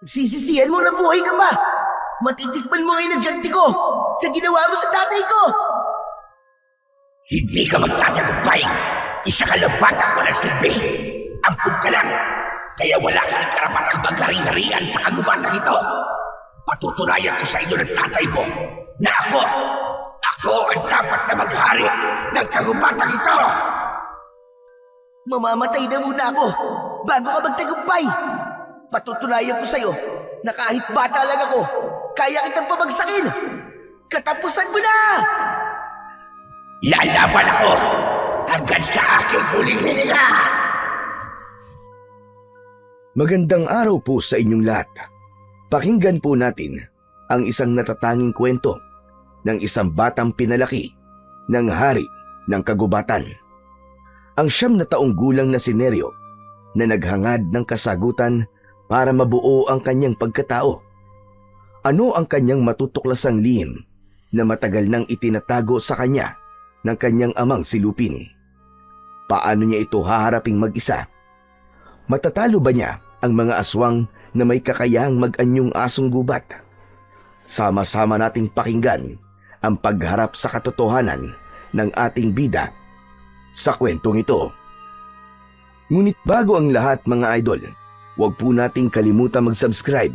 Sisisihan mo na buhay ka pa. Matitikman mo ngayon ang ganti ko sa ginawa mo sa tatay ko. Hindi ka magtatagumpay. Isa ka lang batang walang silbi. Ampun ka lang. Kaya wala ka ng karapatang maghari-harian sa kagubatang ito. Patutunayan ko sa inyo ng tatay mo na ako ang dapat na maghari ng kagubatang ito. Mamamatay na muna ako bago ka magtagumpay. Patutunayan ko sa'yo na kahit bata lang ako, kaya kitang pabagsakin. Katapusan mo na! Lalaban ako hanggang sa aking huling hininga! Magandang araw po sa inyong lahat. Pakinggan po natin ang isang natatanging kwento ng isang batang pinalaki ng hari ng kagubatan. Ang 9 na taong gulang na si Neryo na naghangad ng kasagutan para mabuo ang kanyang pagkatao. Ano ang kanyang matutuklasang lihim na matagal nang itinatago sa kanya ng kanyang amang si Lupin? Paano niya ito haharaping mag-isa? Matatalo ba niya ang mga aswang na may kakayahang mag-anyong asong gubat? Sama-sama nating pakinggan ang pagharap sa katotohanan ng ating bida sa kwentong ito. Ngunit bago ang lahat mga idol, huwag po nating kalimutan mag-subscribe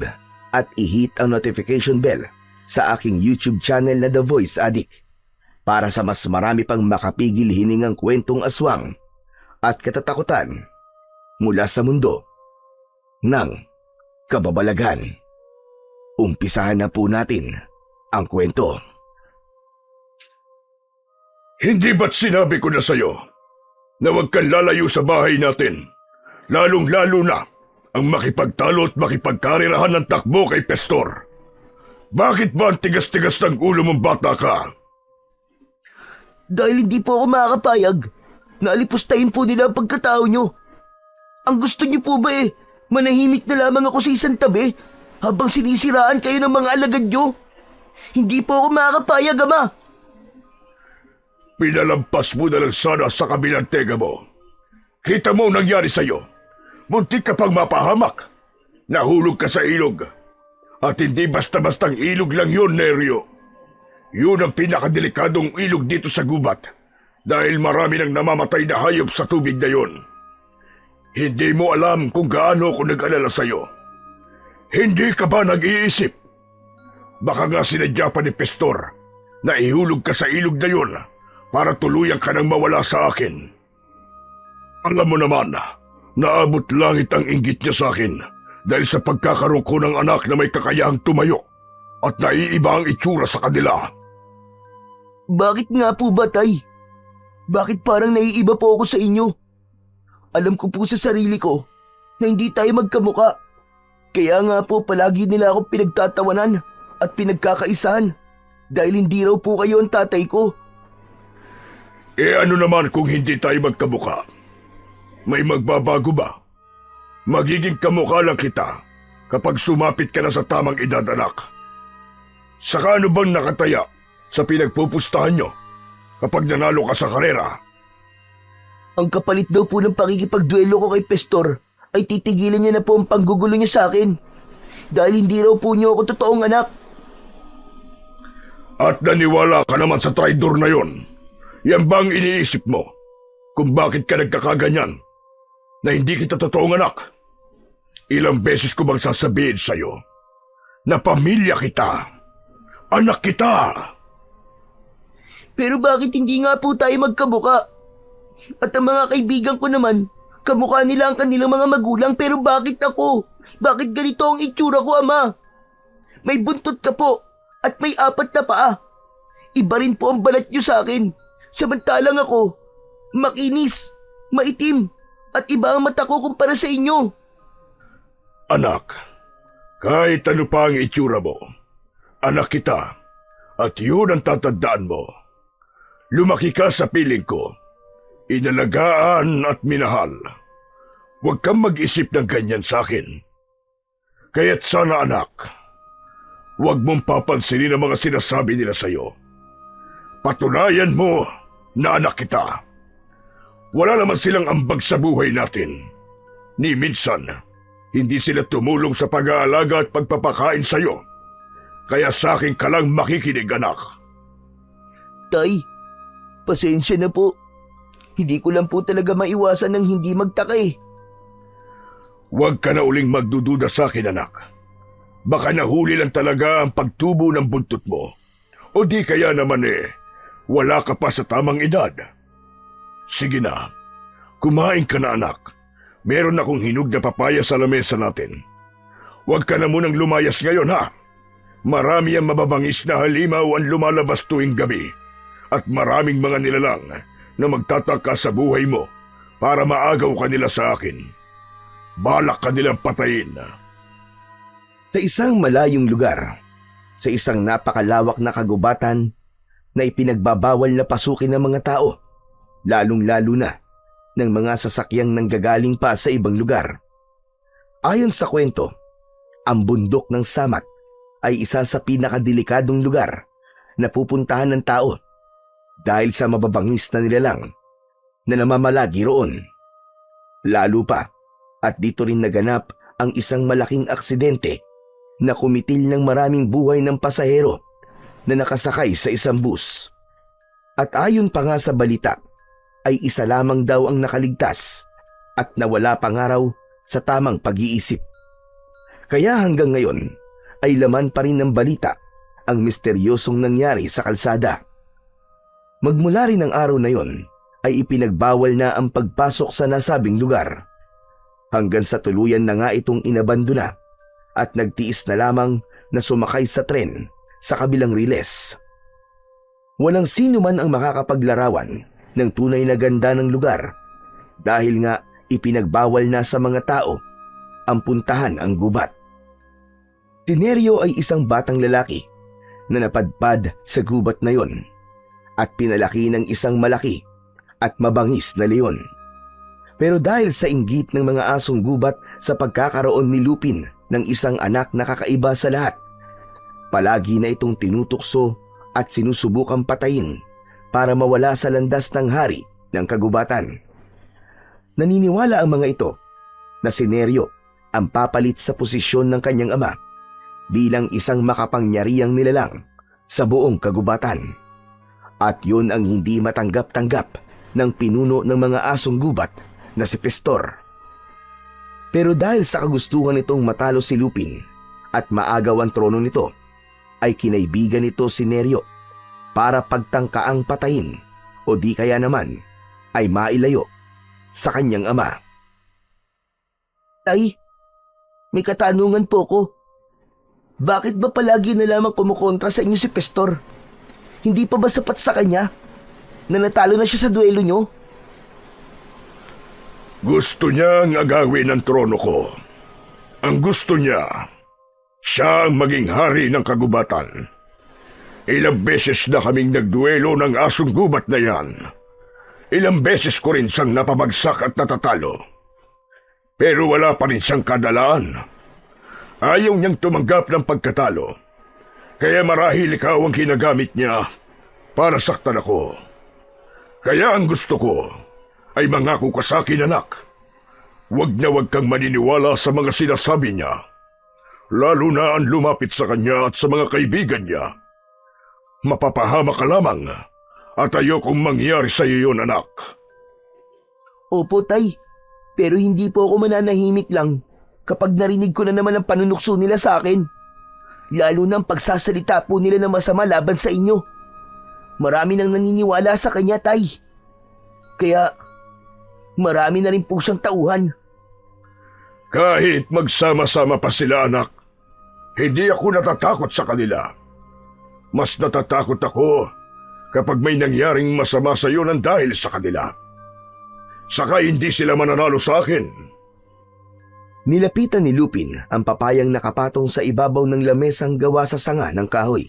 at i-hit ang notification bell sa aking YouTube channel na The Voice Addict para sa mas marami pang makapigil hiningang kwentong aswang at katatakutan mula sa mundo ng kababalagan. Umpisahan na po natin ang kwento. Hindi ba't sinabi ko na sa'yo na huwag kang lalayo sa bahay natin, lalong-lalo na ang makipagtalo at makipagkarirahan ng takbo kay Pestor? Bakit ba ang tigas-tigas ng ulo mong bata ka? Dahil hindi po ako makakapayag na alipustahin po nila ang pagkatao nyo. Ang gusto nyo po ba manahimik na lamang ako sa isang tabi habang sinisiraan kayo ng mga alagad nyo? Hindi po ako makakapayag, Ama. Pinalampas mo na lang sana sa kabilang tega mo. Kita mo ang nangyari sa'yo. Muntik ka pang mapahamak. Nahulog ka sa ilog. At hindi basta-bastang ilog lang yun, Neryo. Yun ang pinakadelikadong ilog dito sa gubat. Dahil marami nang namamatay na hayop sa tubig na yun. Hindi mo alam kung gaano ako nag-alala sa'yo. Hindi ka ba nag-iisip? Baka nga sinadya pa ni Pestor na ihulog ka sa ilog na yun para tuluyan ka nang mawala sa akin. Alam mo naman, naabot langit ang inggit niya sa akin dahil sa pagkakaroon ko ng anak na may kakayahang tumayo at naiiba ang itsura sa kanila. Bakit nga po ba, Tay? Bakit parang naiiba po ako sa inyo? Alam ko po sa sarili ko na hindi tayo magkamuka. Kaya nga po palagi nila ako pinagtatawanan at pinagkakaisahan dahil hindi raw po kayo ang tatay ko. Ano naman kung hindi tayo magkamuka? May magbabago ba? Magiging kamukha lang kita kapag sumapit ka na sa tamang edad, anak. Saka ano bang nakataya sa pinagpupustahan nyo kapag nanalo ka sa karera? Ang kapalit daw po ng pakikipagduelo ko kay Pestor ay titigilan niya na po ang panggugulo niya sa akin dahil hindi raw po niyo ako totoong anak. At naniwala ka naman sa traidor na yon. Yan bang iniisip mo kung bakit ka nagkakaganyan na hindi kita totoong anak? Ilang beses ko bang sasabihin sa'yo na pamilya kita, anak kita? Pero bakit hindi nga po tayo magkamuka? At ang mga kaibigan ko naman, kamukha nila ang kanilang mga magulang, pero bakit ako? Bakit ganito ang itsura ko, Ama? May buntot ka po at may 4 na paa. Iba rin po ang balat niyo sa akin. Samantalang ako, makinis, maitim, at iba ang mata ko kumpara sa inyo. Anak, kahit ano pa ang itsura mo, anak kita, at yun ang tatandaan mo. Lumaki ka sa piling ko, inalagaan at minahal. Huwag kang mag-isip ng ganyan sa akin. Kaya't sana, anak, huwag mong papansinin ang mga sinasabi nila sa'yo. Patunayan mo na anak kita. Wala naman silang ambag sa buhay natin. Ni minsan, Hindi sila tumulong sa pag-aalaga at pagpapakain sa'yo. Kaya sa akin ka lang makikinig, anak. Tay, pasensya na po. Hindi ko lang po talaga maiwasan ng hindi magtaka eh. Huwag ka na uling magdududa sa akin, anak. Baka nahuli lang talaga ang pagtubo ng buntot mo. O di kaya naman wala ka pa sa tamang edad. Sige na, kumain ka na, anak. Meron akong hinog na papaya sa lamesa natin. Huwag ka na munang lumayas ngayon, ha? Marami ang mababangis na halimaw ang lumalabas tuwing gabi. At maraming mga nilalang na magtataka sa buhay mo para maagaw ka nila sa akin. Balak ka nilang patayin. Sa isang malayong lugar, sa isang napakalawak na kagubatan na ipinagbabawal na pasukin ng mga tao, lalong-lalo na ng mga sasakyang nanggagaling pa sa ibang lugar. Ayon sa kwento, ang bundok ng Samat ay isa sa pinakadelikadong lugar na pupuntahan ng tao dahil sa mababangis na nilalang na namamalagi roon. Lalo pa at dito rin naganap ang isang malaking aksidente na kumitil ng maraming buhay ng pasahero na nakasakay sa isang bus. At ayon pa nga sa balita, ay isa lamang daw ang nakaligtas at nawala pa nga raw sa tamang pag-iisip. Kaya hanggang ngayon ay laman pa rin ng balita ang misteryosong nangyari sa kalsada. Magmula rin ng araw na yon ay ipinagbawal na ang pagpasok sa nasabing lugar hanggang sa tuluyan na nga itong inabandona at nagtiis na lamang na sumakay sa tren sa kabilang riles. Walang sino man ang makakapaglarawan ng tunay na ganda ng lugar dahil nga ipinagbawal na sa mga tao ang puntahan ang gubat. Si Nerio ay isang batang lalaki na napadpad sa gubat na yon at pinalaki ng isang malaki at mabangis na leon. Pero dahil sa inggit ng mga asong gubat sa pagkakaroon ni Lupin ng isang anak na kakaiba sa lahat, palagi na itong tinutukso at sinusubukang patayin para mawala sa landas ng hari ng kagubatan. Naniniwala ang mga ito na si Nerio ang papalit sa posisyon ng kanyang ama bilang isang makapangyarihang nilalang sa buong kagubatan. At yun ang hindi matanggap-tanggap ng pinuno ng mga asong gubat na si Pestor. Pero dahil sa kagustuhan nitong matalo si Lupin at maagaw ang trono nito, ay kinaibigan nito si Nerio para pagtangkaang patayin o di kaya naman ay mailayo sa kanyang ama. Tay, may katanungan po ko. Bakit ba palagi na lamang kumukontra sa inyo si Pestor? Hindi pa ba sapat sa kanya na natalo na siya sa duelo nyo? Gusto niyang agawin ang trono ko. Ang gusto niya, siya ang maging hari ng kagubatan. Ilang beses na kaming nagduelo ng asong gubat na yan. Ilang beses ko rin siyang napabagsak at natatalo. Pero wala pa rin siyang kadalaan. Ayaw niyang tumanggap ng pagkatalo. Kaya marahil ikaw ang ginagamit niya para saktan ako. Kaya ang gusto ko ay mangako ka sa akin, anak. Huwag na huwag kang maniniwala sa mga sinasabi niya. Lalo na ang lumapit sa kanya at sa mga kaibigan niya. Mapapahama ka lamang at ayokong mangyari sa iyo yun, anak. Opo, Tay. Pero hindi po ako mananahimik lang kapag narinig ko na naman ang panunukso nila sa akin. Lalo na ang pagsasalita po nila ng masama laban sa inyo. Marami nang naniniwala sa kanya, Tay. Kaya marami na rin po siyang tauhan. Kahit magsama-sama pa sila, anak, hindi ako natatakot sa kanila. Mas natatakot ako kapag may nangyaring masama sa iyo nang dahil sa kanila. Saka hindi sila mananalo sa akin. Nilapitan ni Lupin ang papayang nakapatong sa ibabaw ng lamesang gawa sa sanga ng kahoy.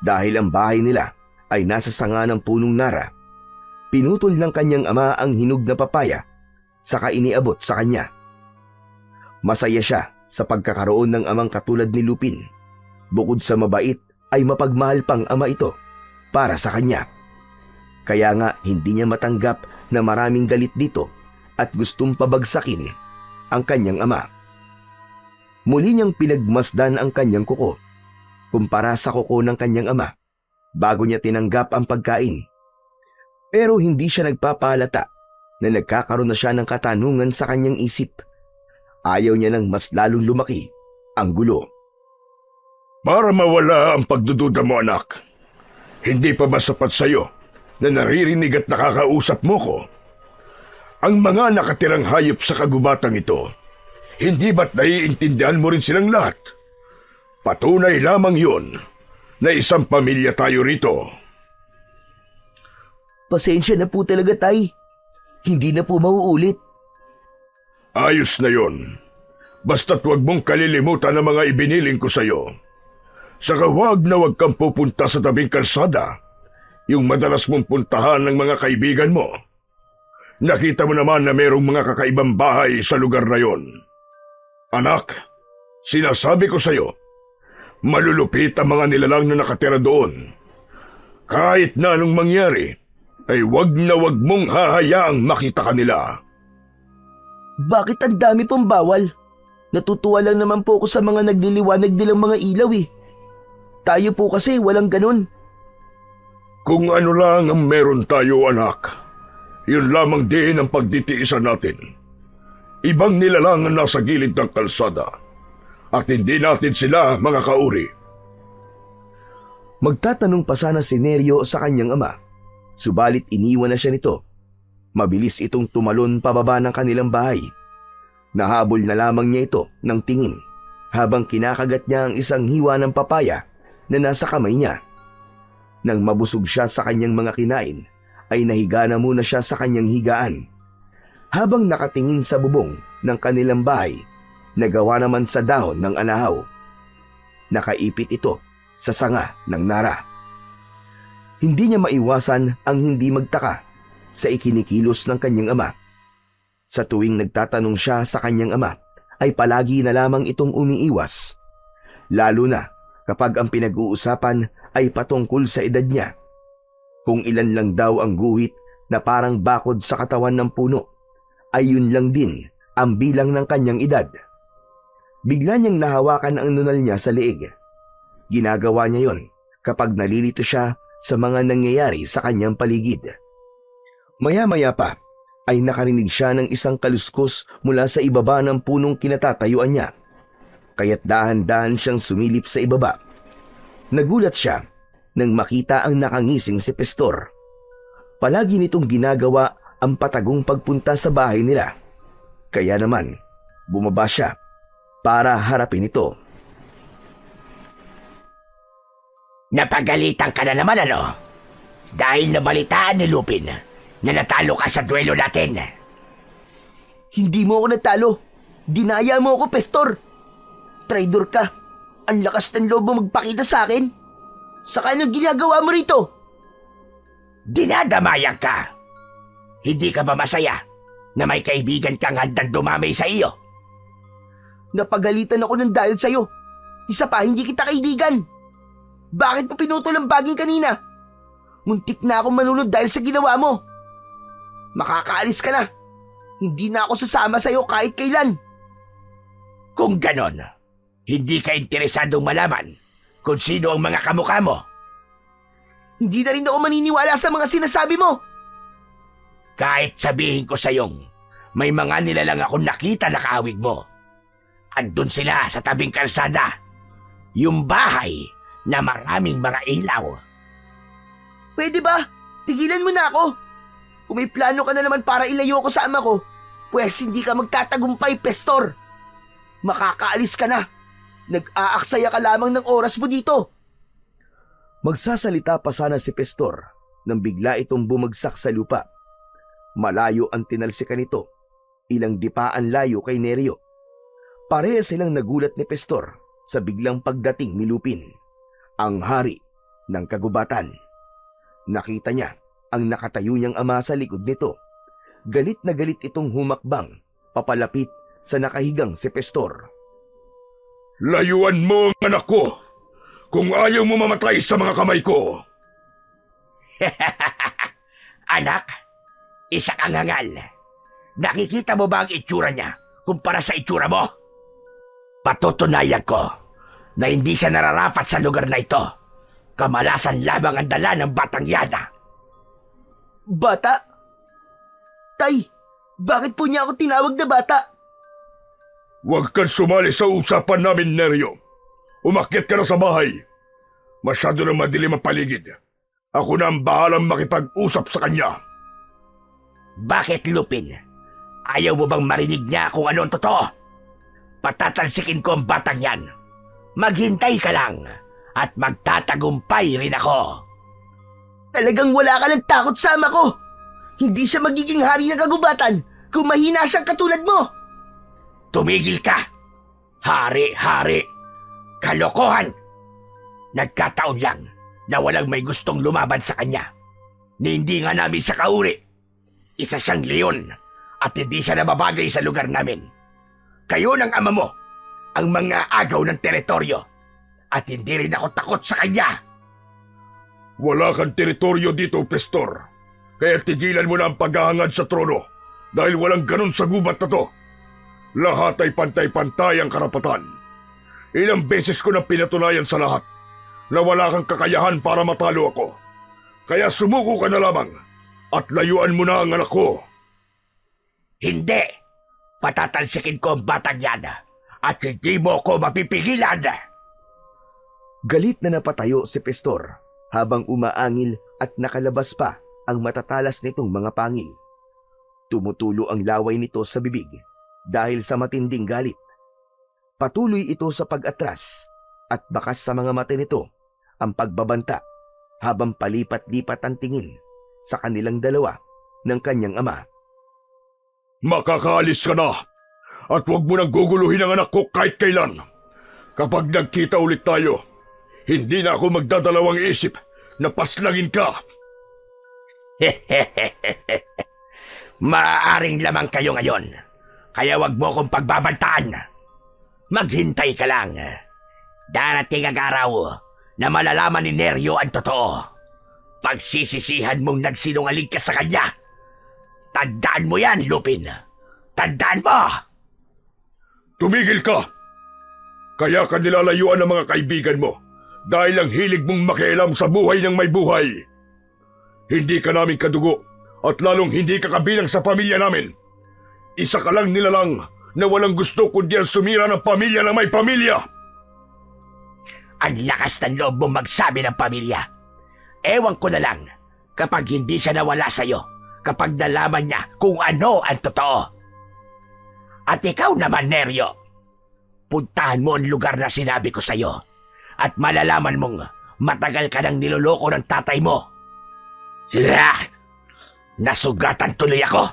Dahil ang bahay nila ay nasa sanga ng punong nara, pinutol ng kanyang ama ang hinog na papaya saka iniabot sa kanya. Masaya siya sa pagkakaroon ng amang katulad ni Lupin. Bukod sa mabait ay mapagmahal pang ama ito para sa kanya. Kaya nga hindi niya matanggap na maraming galit dito at gustong pabagsakin ang kanyang ama. Muli niyang pinagmasdan ang kanyang kuko kumpara sa kuko ng kanyang ama bago niya tinanggap ang pagkain. Pero hindi siya nagpapalata na nagkakaroon na siya ng katanungan sa kanyang isip. Ayaw niya nang mas lalong lumaki ang gulo. Para mawala ang pagdududa mo, anak, hindi pa ba sapat sa'yo na naririnig at nakakausap mo ko? Ang mga nakatirang hayop sa kagubatang ito, hindi ba't naiintindihan mo rin silang lahat? Patunay lamang yun na isang pamilya tayo rito. Pasensya na po talaga, Tay. Hindi na po mauulit. Ayos na yon. Basta't huwag mong kalilimutan ang mga ibiniling ko sa'yo. Saka huwag kang pupunta sa tabing kalsada, yung madalas mong puntahan ng mga kaibigan mo. Nakita mo naman na mayroong mga kakaibang bahay sa lugar na yon. Anak, sinasabi ko sa'yo, malulupit ang mga nilalang na nakatira doon. Kahit na anong mangyari, ay wag mong hahayaang makita kanila. Bakit ang dami pong bawal? Natutuwa lang naman po ako sa mga nagliliwanag nilang mga ilaw eh. Tayo po kasi walang ganun. Kung ano lang ang meron tayo, anak, yun lamang din ang pagditiisan natin. Ibang nilalang ang nasa gilid ng kalsada at hindi natin sila mga kauri. Magtatanong pa sana si Neryo sa kanyang ama, subalit iniwan na siya nito. Mabilis itong tumalon pababa ng kanilang bahay. Nahabol na lamang niya ito ng tingin habang kinakagat niya ang isang hiwa ng papaya na nasa kamay niya. Nang mabusog siya sa kanyang mga kinain, ay nahiga na muna siya sa kanyang higaan. Habang nakatingin sa bubong ng kanilang bahay, nagawa naman sa dahon ng anahaw. Nakaipit ito sa sanga ng nara. Hindi niya maiwasan ang hindi magtaka sa ikinikilos ng kanyang ama. Sa tuwing nagtatanong siya sa kanyang ama, ay palagi na lamang itong umiiwas. Lalo na kapag ang pinag-uusapan ay patungkol sa edad niya. Kung ilan lang daw ang guhit na parang bakod sa katawan ng puno, ay yun lang din ang bilang ng kanyang edad. Bigla niyang nahawakan ang nunal niya sa leeg. Ginagawa niya yon kapag nalilito siya sa mga nangyayari sa kanyang paligid. Maya-maya pa ay nakarinig siya ng isang kaluskos mula sa ibaba ng punong kinatatayuan niya. Kaya't dahan-dahan siyang sumilip sa ibaba. Nagulat siya nang makita ang nakangising si Pastor. Palagi nitong ginagawa ang patagong pagpunta sa bahay nila. Kaya naman, bumaba siya para harapin ito. Napagalitan ka na naman, ano? Dahil nabalitaan ni Lupin na natalo ka sa duelo natin. Hindi mo ako natalo. Dinaya mo ako, Pastor. Traidor ka. Ang lakas ng loob mo magpakita sa akin. Saka anong ginagawa mo rito? Dinadamayan ka. Hindi ka ba masaya na may kaibigan kang handang dumamay sa iyo? Napagalitan ako ng dahil sa'yo. Isa pa, hindi kita kaibigan. Bakit mo pinutol ang baging kanina? Muntik na akong manunod dahil sa ginawa mo. Makakaalis ka na. Hindi na ako sasama sa'yo kahit kailan. Kung ganon, hindi ka interesadong malaman kung sino ang mga kamukha mo. Hindi na rin ako maniniwala sa mga sinasabi mo. Kahit sabihin ko sa'yong may mga nilalang akong nakita na kaawig mo. Andun sila sa tabing kalsada. Yung bahay na maraming mga ilaw. Pwede ba? Tigilan mo na ako. Kung may plano ka na naman para ilayo ko sa ama ko, pues hindi ka magtatagumpay, Pastor. Makakaalis ka na. Nag-aaksaya ka lamang ng oras mo dito. Magsasalita pa sana si Pastor nang bigla itong bumagsak sa lupa. Malayo ang tinalsikan nito, ilang dipaan layo kay Neryo. Parehas silang nagulat ni Pastor sa biglang pagdating ni Lupin, ang hari ng kagubatan. Nakita niya ang nakatayo niyang ama sa likod nito. Galit na galit itong humakbang papalapit sa nakahigang si Pastor. Layuan mo ang anak ko kung ayaw mo mamatay sa mga kamay ko. Anak, isa kang hangal. Nakikita mo ba ang itsura niya kumpara sa itsura mo? Patutunayan ko na hindi siya nararapat sa lugar na ito. Kamalasan lamang ang dala ng batang yana. Bata? Tay, bakit po niya ako tinawag na bata? Huwag kang sumali sa usapan namin, Neryo. Umakyat ka na sa bahay. Masyado na madilim ang paligid. Ako na ang bahalang makipag-usap sa kanya. Bakit, Lupin? Ayaw mo bang marinig niya kung ano ang totoo? Patatalsikin ko ang batang yan. Maghintay ka lang at magtatagumpay rin ako. Talagang wala ka ng takot sa ama ko. Hindi siya magiging hari ng kagubatan kung mahina siyang katulad mo. Tumigil ka! Hari-hari! Kalokohan! Nagkataon lang na walang may gustong lumaban sa kanya. Ni hindi nga namin siya kauri. Isa siyang leon at hindi siya nababagay sa lugar namin. Kayo ng ama mo ang mga agaw ng teritoryo at hindi rin ako takot sa kanya. Wala kang teritoryo dito, Pastor. Kaya tigilan mo na ang paghahangad sa trono dahil walang ganun sa gubat na to. Lahat ay pantay-pantay ang karapatan. Ilang beses ko nang pinatunayan sa lahat na wala kang kakayahan para matalo ako. Kaya sumuko ka na lamang at layuan mo na ang anak ko. Hindi! Patatalsikin ko ang batang yan at hindi mo ko mapipigilan. Galit na napatayo si Pastor habang umaangil at nakalabas pa ang matatalas nitong mga pangil. Tumutulo ang laway nito sa bibig dahil sa matinding galit. Patuloy ito sa pag-atras at bakas sa mga mata nito ang pagbabanta habang palipat-lipat ang tingin sa kanilang dalawa ng kanyang ama. Makakaalis ka na at huwag mo nang guguluhin ang anak ko kahit kailan. Kapag nagkita ulit tayo, hindi na ako magdadalawang isip na paslangin ka. Maaaring lamang kayo ngayon, kaya wag mo akong pagbabantaan. Maghintay ka lang. Darating ang araw na malalaman ni Neryo ang totoo. Pagsisisihan mong nagsinungaling ka sa kanya. Tandaan mo yan, Lupin. Tandaan mo! Tumigil ka! Kaya ka nilalayuan ng mga kaibigan mo dahil ang hilig mong makialam sa buhay ng may buhay. Hindi ka namin kadugo at lalong hindi ka kabilang sa pamilya namin. Isa ka lang nilalang na walang gusto kundi ang sumira ng pamilya ng may pamilya. Ang lakas ng loob mong magsabi ng pamilya. Ewan ko na lang kapag hindi siya nawala sa'yo, kapag nalaman niya kung ano ang totoo. At ikaw naman, Neryo, puntahan mo ang lugar na sinabi ko sa'yo at malalaman mong matagal ka nang niloloko ng tatay mo. Nasugatan tuloy ako.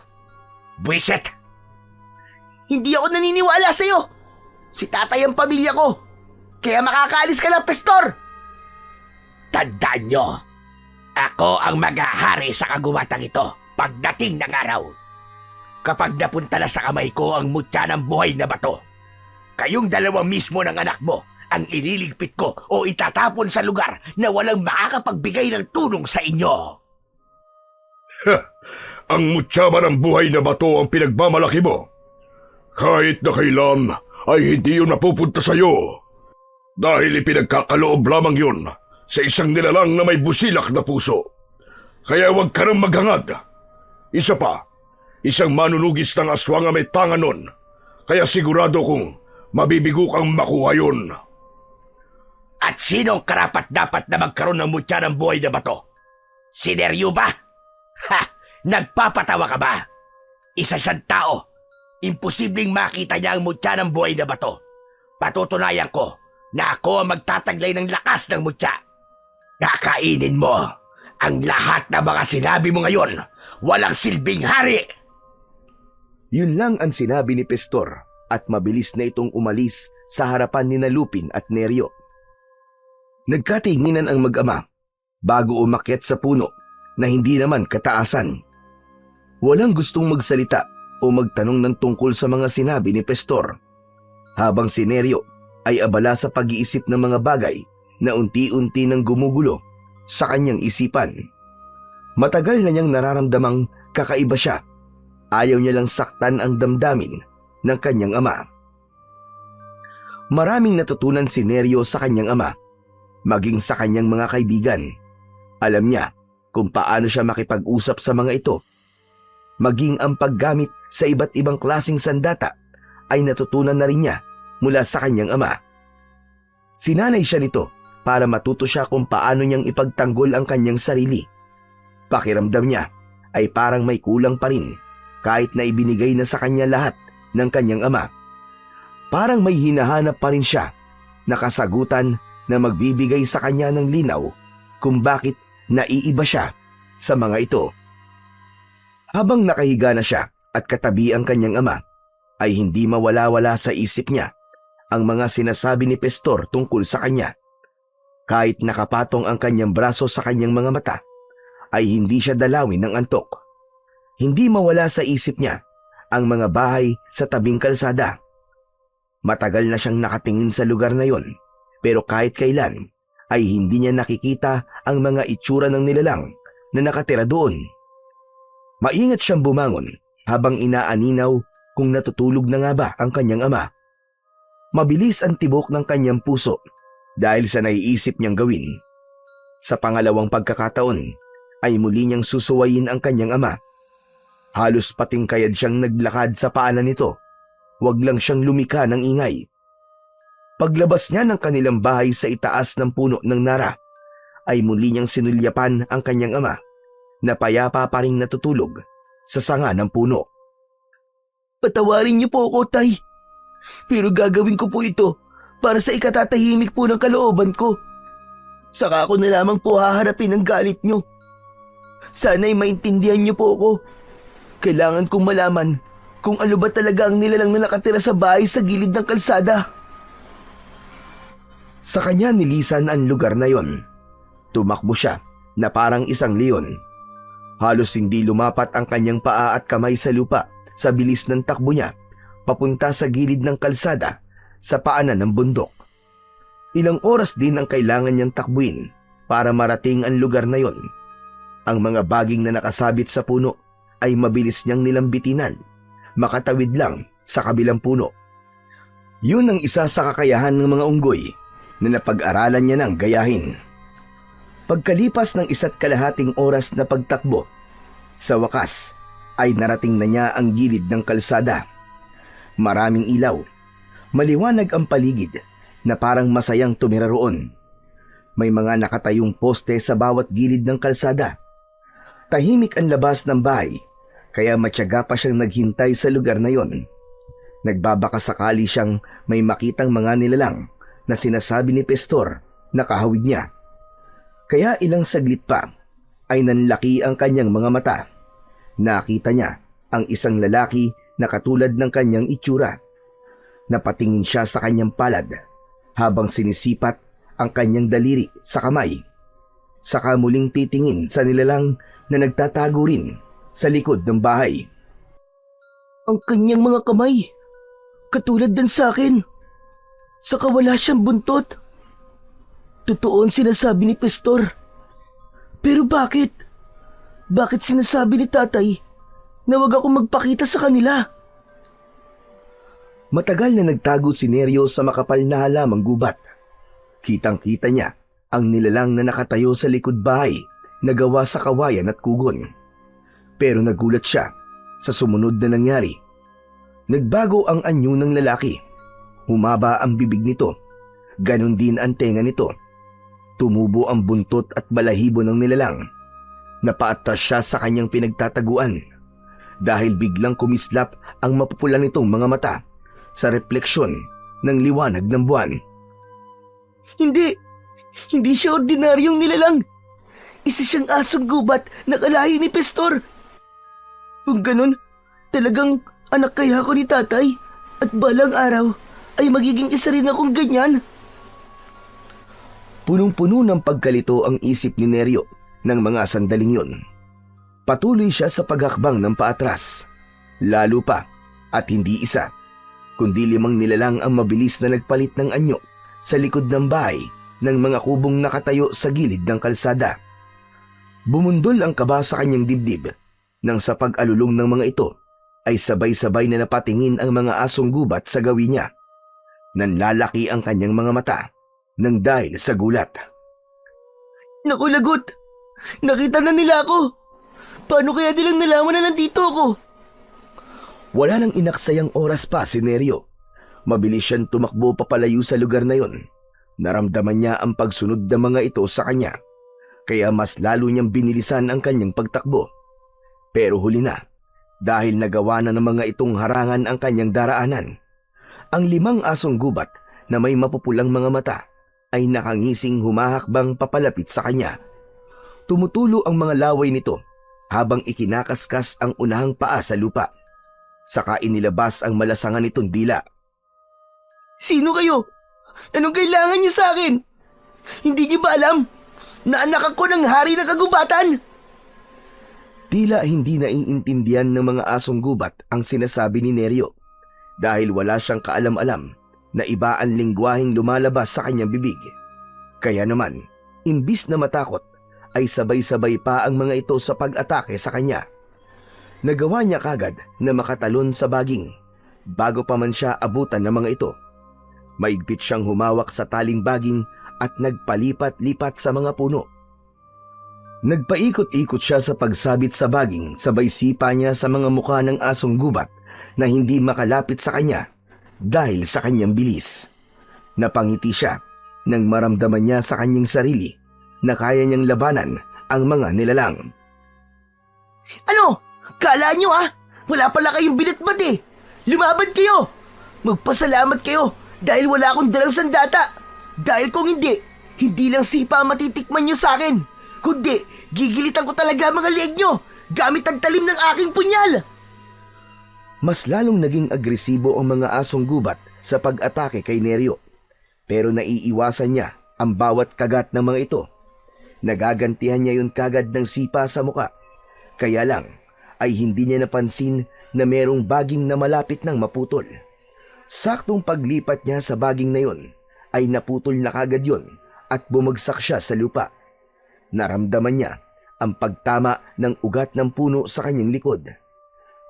Buwisit! Hindi ako naniniwala sa'yo. Si tatay ang pamilya ko. Kaya makakaalis ka na, Pastor. Tandaan nyo, ako ang maghahari sa kagubatan ito pagdating ng araw. Kapag napunta na sa kamay ko ang mutya ng buhay na bato, kayong dalawa mismo ng anak mo ang ililigpit ko o itatapon sa lugar na walang makakapagbigay ng tulong sa inyo. Ang mutya ba ng buhay na bato ang pinagmamalaki mo? Kahit na kailan ay hindi yun napupunta sa'yo. Dahil ipinagkakaloob lamang yun sa isang nilalang na may busilak na puso. Kaya huwag ka nang maghangad. Isa pa, isang manunugis ng aswang ang may tanga nun. Kaya sigurado kong mabibigo kang makuha yun. At sinong karapat-dapat na magkaroon ng mutya ng buhay na bato? Si Neryo ba? Ha! Nagpapatawa ka ba? Isa siyang tao. Imposibleng makita niya ang mutya ng buhay na bato. Patutunayan ko na ako ang magtataglay ng lakas ng mutya. Kakainin mo ang lahat ng mga sinabi mo ngayon. Walang silbing hari! Yun lang ang sinabi ni Pastor at mabilis na itong umalis sa harapan ni Lupin at Neryo. Nagkatinginan ang mag-ama bago umakyat sa puno na hindi naman kataasan. Walang gustong magsalita o magtanong ng tungkol sa mga sinabi ni Pastor, habang si Neryo ay abala sa pag-iisip ng mga bagay na unti-unti nang gumugulo sa kanyang isipan. Matagal na niyang nararamdamang kakaiba siya. Ayaw niya lang saktan ang damdamin ng kanyang ama. Maraming natutunan si Neryo sa kanyang ama, maging sa kanyang mga kaibigan. Alam niya kung paano siya makipag-usap sa mga ito. Maging ang paggamit sa iba't ibang klasing sandata ay natutunan na rin niya mula sa kanyang ama. Sinanay siya nito para matuto siya kung paano niyang ipagtanggol ang kanyang sarili. Pakiramdam niya ay parang may kulang pa rin kahit na ibinigay na sa kanya lahat ng kanyang ama. Parang may hinahanap pa rin siya na kasagutan na magbibigay sa kanya ng linaw kung bakit naiiba siya sa mga ito. Habang nakahiga na siya at katabi ang kanyang ama, ay hindi mawala-wala sa isip niya ang mga sinasabi ni Pastor tungkol sa kanya. Kahit nakapatong ang kanyang braso sa kanyang mga mata, ay hindi siya dalawin ng antok. Hindi mawala sa isip niya ang mga bahay sa tabing kalsada. Matagal na siyang nakatingin sa lugar na yon, pero kahit kailan ay hindi niya nakikita ang mga itsura ng nilalang na nakatira doon. Maingat siyang bumangon habang inaaninaw kung natutulog na nga ba ang kanyang ama. Mabilis ang tibok ng kanyang puso dahil sa naiisip niyang gawin. Sa pangalawang pagkakataon ay muli niyang susuwayin ang kanyang ama. Halos patingkayad siyang naglakad sa paanan nito. Huwag lang siyang lumika ng ingay. Paglabas niya ng kanilang bahay sa itaas ng puno ng nara, ay muli niyang sinulyapan ang kanyang ama na payapa pa ring natutulog sa sanga ng puno. Patawarin niyo po ako, Tay. Pero gagawin ko po ito para sa ikatatahimik po ng kalooban ko. Saka ako na lamang po haharapin ang galit niyo. Sana'y maintindihan niyo po ako. Kailangan kong malaman kung ano ba talaga ang nilalang na nakatira sa bahay sa gilid ng kalsada. Sa kanya nilisan ang lugar na yon. Tumakbo siya na parang isang leon. Halos hindi lumapat ang kanyang paa at kamay sa lupa sa bilis ng takbo niya papunta sa gilid ng kalsada sa paanan ng bundok. Ilang oras din ang kailangan niyang takbuin para marating ang lugar na yon. Ang mga baging na nakasabit sa puno ay mabilis niyang nilambitinan, makatawid lang sa kabilang puno. Yun ang isa sa kakayahan ng mga unggoy na napag-aralan niya ng gayahin. Pagkalipas ng 1.5 oras na pagtakbo, sa wakas ay narating na niya ang gilid ng kalsada. Maraming ilaw, maliwanag ang paligid na parang masayang tumira roon. May mga nakatayong poste sa bawat gilid ng kalsada. Tahimik ang labas ng bahay, kaya matyaga pa siyang naghintay sa lugar na yon. Nagbabaka sakali siyang may makitang mga nilalang na sinasabi ni Pastor na kahawig niya. Kaya ilang saglit pa ay nanlaki ang kanyang mga mata. Nakita niya ang isang lalaki na katulad ng kanyang itsura. Napatingin siya sa kanyang palad habang sinisipat ang kanyang daliri sa kamay. Saka muling titingin sa nilalang na nagtatago rin sa likod ng bahay. Ang kanyang mga kamay, katulad din sa akin. Saka wala siyang buntot. Totoo ang sinasabi ni Pastor. Pero bakit? Bakit sinasabi ni Tatay na wag akong magpakita sa kanila? Matagal na nagtago si Neryo sa makapal na halamang gubat. Kitang-kita niya ang nilalang na nakatayo sa likod bahay na gawa sa kawayan at kugon. Pero nagulat siya sa sumunod na nangyari. Nagbago ang anyo ng lalaki. Humaba ang bibig nito. Ganon din ang tenga nito. Tumubo ang buntot at balahibo ng nilalang. Napaatras siya sa kanyang pinagtataguan dahil biglang kumislap ang mapupula nitong mga mata sa refleksyon ng liwanag ng buwan. Hindi! Hindi siya ordinaryong nilalang! Isa siyang asong gubat na kalahi ni Pastor! Kung ganun, talagang anak kaya ako ni Tatay at balang araw ay magiging isa rin akong ganyan. Punong-puno ng pagkalito ang isip ni Neryo ng mga sandaling yun. Patuloy siya sa paghakbang ng paatras. Lalo pa at hindi isa, kundi 5 nilalang ang mabilis na nagpalit ng anyo sa likod ng bahay ng mga kubong nakatayo sa gilid ng kalsada. Bumundol ang kaba sa kanyang dibdib nang sa pag-alulong ng mga ito ay sabay-sabay na napatingin ang mga asong gubat sa gawi niya. Nanlalaki ang kanyang mga mata nang dahil sa gulat. Naku, lagot! Nakita na nila ako! Paano kaya nilang nalaman na nandito ako? Wala nang inaksayang oras pa si Neryo. Mabilis siyang tumakbo papalayo sa lugar na yon. Naramdaman niya ang pagsunod ng mga ito sa kanya, kaya mas lalo niyang binilisan ang kanyang pagtakbo. Pero huli na, dahil nagawa na ng mga itong harangan ang kanyang daraanan. Ang 5 asong gubat na may mapupulang mga mata ay nakangising humahakbang papalapit sa kanya. Tumutulo ang mga laway nito habang ikinakaskas ang unahang paa sa lupa. Saka inilabas ang malasangan nitong dila. Sino kayo? Anong kailangan niyo sa akin? Hindi niyo ba alam na anak ako ng hari ng kagubatan? Tila hindi naiintindihan ng mga asong gubat ang sinasabi ni Neryo dahil wala siyang kaalam-alam na iba ang lingwaheng lumalabas sa kanyang bibig. Kaya naman, imbis na matakot, ay sabay-sabay pa ang mga ito sa pag-atake sa kanya. Nagawa niya kagad na makatalon sa baging bago pa man siya abutan ng mga ito. Maigpit siyang humawak sa taling baging at nagpalipat-lipat sa mga puno. Nagpaikot-ikot siya sa pagsabit sa baging, sabay sipa niya sa mga mukha ng asong gubat na hindi makalapit sa kanya dahil sa kanyang bilis. Napangiti siya nang maramdaman niya sa kanyang sarili na kaya niyang labanan ang mga nilalang. Ano? Kala nyo wala pala kayong binatbat eh. Lumaban kayo. Magpasalamat kayo dahil wala akong dalang sandata. Dahil kung hindi lang sipa ang matitikman nyo sa akin, kundi gigilitan ko talaga mga leeg nyo gamit ang talim ng aking punyal. Mas lalong naging agresibo ang mga asong gubat sa pag-atake kay Neryo. Pero naiiwasan niya ang bawat kagat ng mga ito. Nagagantihan niya yun kagad ng sipa sa muka. Kaya lang ay hindi niya napansin na merong baging na malapit ng maputol. Saktong paglipat niya sa baging na yun ay naputol na kagad yun at bumagsak siya sa lupa. Naramdaman niya ang pagtama ng ugat ng puno sa kanyang likod.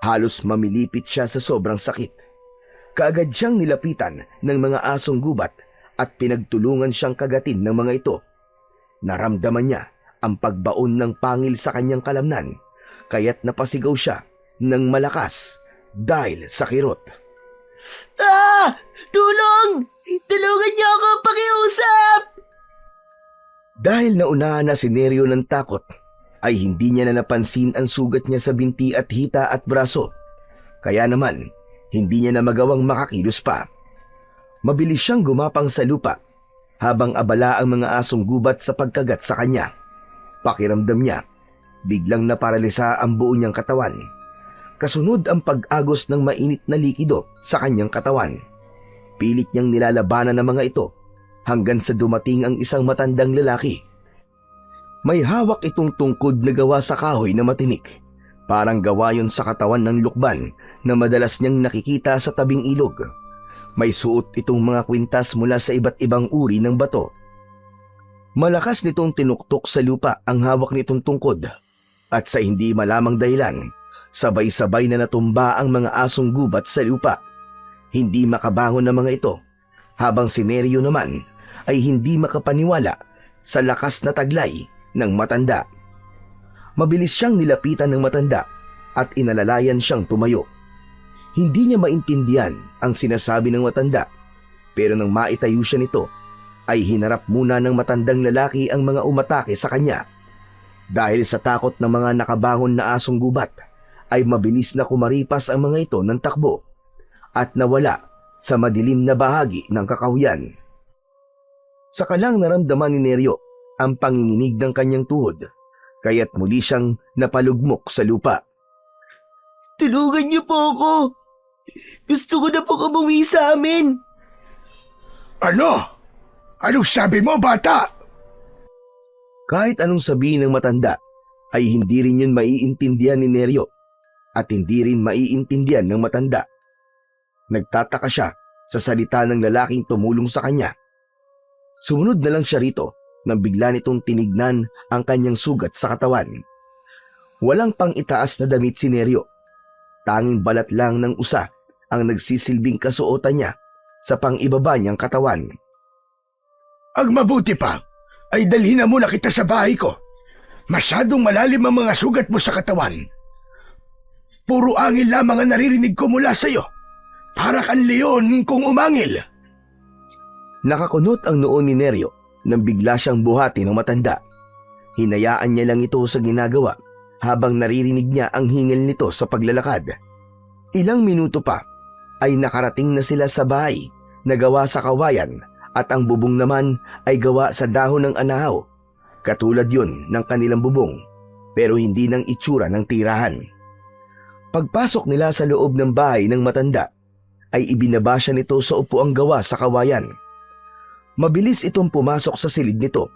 Halos mamilipit siya sa sobrang sakit. Kaagad siyang nilapitan ng mga asong gubat at pinagtulungan siyang kagatin ng mga ito. Naramdaman niya ang pagbaon ng pangil sa kanyang kalamnan, kaya't napasigaw siya ng malakas dahil sa kirot. Tulong! Tulungan niyo ako pakiusap! Dahil naunahan na si Neryo ng takot, ay hindi niya na napansin ang sugat niya sa binti at hita at braso. Kaya naman, hindi niya na magawang makakilos pa. Mabilis siyang gumapang sa lupa habang abala ang mga asong gubat sa pagkagat sa kanya. Pakiramdam niya, biglang naparalisa ang buo niyang katawan. Kasunod ang pag-agos ng mainit na likido sa kanyang katawan. Pilit niyang nilalabanan ng mga ito hanggang sa dumating ang isang matandang lalaki. May hawak itong tungkod na gawa sa kahoy na matinik. Parang gawa yon sa katawan ng lukban na madalas niyang nakikita sa tabing ilog. May suot itong mga kwintas mula sa iba't ibang uri ng bato. Malakas nitong tinuktok sa lupa ang hawak nitong tungkod. At sa hindi malamang dahilan, sabay-sabay na natumba ang mga asong gubat sa lupa. Hindi makabangon ng mga ito, habang si Neryo naman ay hindi makapaniwala sa lakas na taglay ng matanda. Mabilis siyang nilapitan ng matanda at inalalayan siyang tumayo. Hindi niya maintindihan ang sinasabi ng matanda, pero nang maitayo siya nito, ay hinarap muna ng matandang lalaki ang mga umatake sa kanya. Dahil sa takot ng mga nakabangon na asong gubat, ay mabilis na kumaripas ang mga ito ng takbo at nawala sa madilim na bahagi ng kakahuyan. Saka lang naramdaman ni Neryo ang panginginig ng kanyang tuhod, kaya't muli siyang napalugmok sa lupa. Tulungan niyo po ako. Gusto ko na po umuwi sa amin. Ano? Anong sabi mo, bata? Kahit anong sabihin ng matanda, ay hindi rin yun maiintindihan ni Neryo at hindi rin maiintindihan ng matanda. Nagtataka siya sa salita ng lalaking tumulong sa kanya. Sumunod na lang siya rito nang bigla nitong tinignan ang kanyang sugat sa katawan. Walang pang itaas na damit si Neryo. Tanging balat lang ng usa ang nagsisilbing kasuotan niya sa pang-ibaba niyang katawan. Ang mabuti pa ay dalhin na muna kita sa bahay ko. Masyadong malalim ang mga sugat mo sa katawan. Puro angil lamang ang naririnig ko mula sa iyo. Para kang leon kung umangil. Nakakunot ang noo ni Neryo nang bigla siyang buhati ng matanda. Hinayaan niya lang ito sa ginagawa habang naririnig niya ang hingil nito sa paglalakad. Ilang minuto pa ay nakarating na sila sa bahay na gawa sa kawayan at ang bubong naman ay gawa sa dahon ng anahaw. Katulad yun ng kanilang bubong pero hindi ng itsura ng tirahan. Pagpasok nila sa loob ng bahay ng matanda ay ibinaba siya nito sa upuang gawa sa kawayan. Mabilis itong pumasok sa silid nito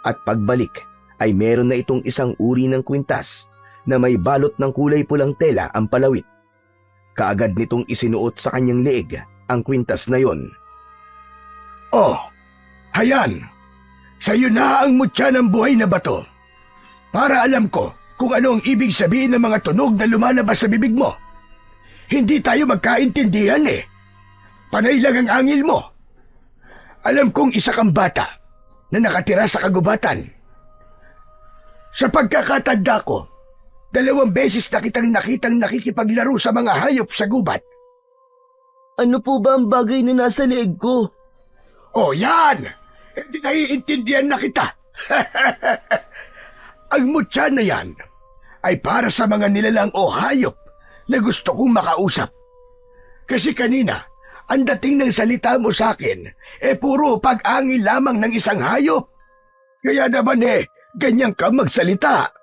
at pagbalik ay meron na itong isang uri ng kwintas na may balot ng kulay pulang tela ang palawit. Kaagad nitong isinuot sa kanyang leeg ang kwintas na yon. Oh, hayan! Sa'yo na ang mutya ng buhay na bato. Para alam ko kung ano ang ibig sabihin ng mga tunog na lumalabas sa bibig mo. Hindi tayo magkaintindihan eh. Panay lang ang angil mo. Alam kong isa kang bata na nakatira sa kagubatan. Sa pagkakatanda ko, 2 beses na kitang nakitang nakikipaglaro sa mga hayop sa gubat. Ano po ba ang bagay na nasa leeg ko? Oh, yan! Hindi naiintindihan na kita. Ang mutya na yan ay para sa mga nilalang o hayop na gusto kong makausap. Kasi kanina, ang dating ng salita mo sa akin, puro pag-angil lamang ng isang hayop. Kaya naman ganyan ka magsalita.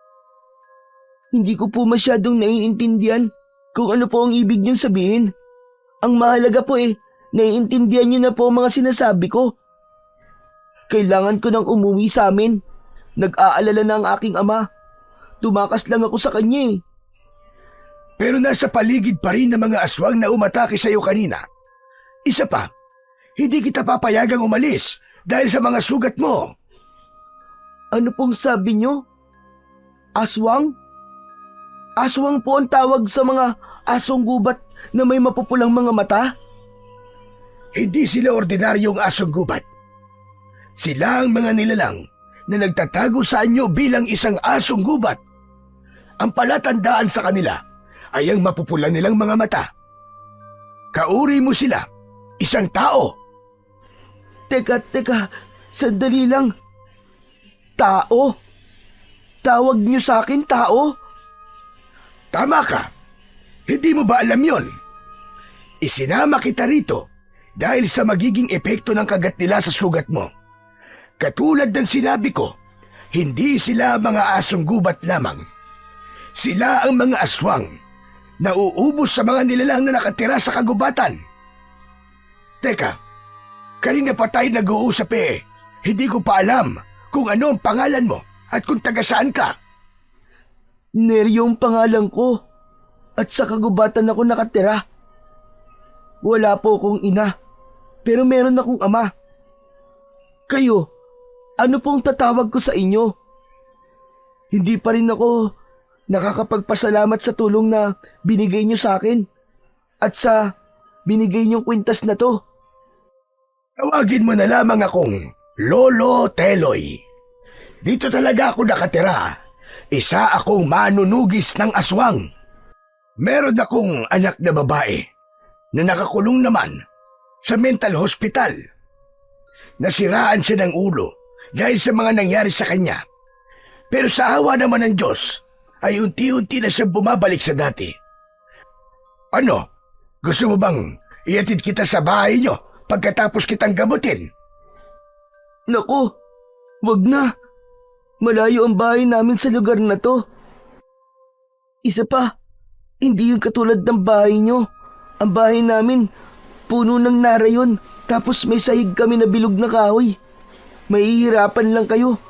Hindi ko po masyadong naiintindihan kung ano po ang ibig niyong sabihin. Ang mahalaga po naiintindihan niyo na po ang mga sinasabi ko. Kailangan ko nang umuwi sa amin. Nag-aalala na ang aking ama. Tumakas lang ako sa kanya Pero nasa paligid pa rin ng mga aswang na umatake sa iyo kanina. Isa pa, hindi kita papayagang umalis dahil sa mga sugat mo. Ano pong sabi niyo? Aswang? Aswang po ang tawag sa mga asong gubat na may mapupulang mga mata? Hindi sila ordinaryong asong gubat. Sila ang mga nilalang na nagtatago sa anyo bilang isang asong gubat. Ang palatandaan sa kanila ay ang mapupula nilang mga mata. Kauri mo sila, isang tao. Teka, sandali lang. Tao? Tawag niyo sa akin tao? Tama ka. Hindi mo ba alam yon? Isinama kita rito dahil sa magiging epekto ng kagat nila sa sugat mo. Katulad ng sinabi ko, hindi sila mga asong gubat lamang. Sila ang mga aswang na uubos sa mga nilalang na nakatira sa kagubatan. Teka, kanina pa tayo nag-uusap Hindi ko pa alam kung ano ang pangalan mo at kung taga saan ka. Neryo ang pangalan ko at sa kagubatan ako nakatira. Wala po akong ina, pero meron akong ama. Kayo, ano pong tatawag ko sa inyo? Hindi pa rin ako nakakapagpasalamat sa tulong na binigay niyo sa akin at sa binigay niyong kwintas na to. Tawagin mo na lamang akong Lolo Teloy. Dito talaga ako nakatira. Isa akong manunugis ng aswang. Meron akong anak na babae na nakakulong naman sa mental hospital. Nasiraan siya ng ulo dahil sa mga nangyari sa kanya. Pero sa awa naman ng Diyos, ay unti-unti na siyang bumabalik sa dati. Ano? Gusto mo bang iatid kita sa bahay niyo pagkatapos kitang gamutin? Naku, wag na. Malayo ang bahay namin sa lugar na to. Isa pa, hindi yung katulad ng bahay nyo. Ang bahay namin, puno ng narayon, tapos may sahig kami na bilog na kahoy. Mahihirapan lang kayo.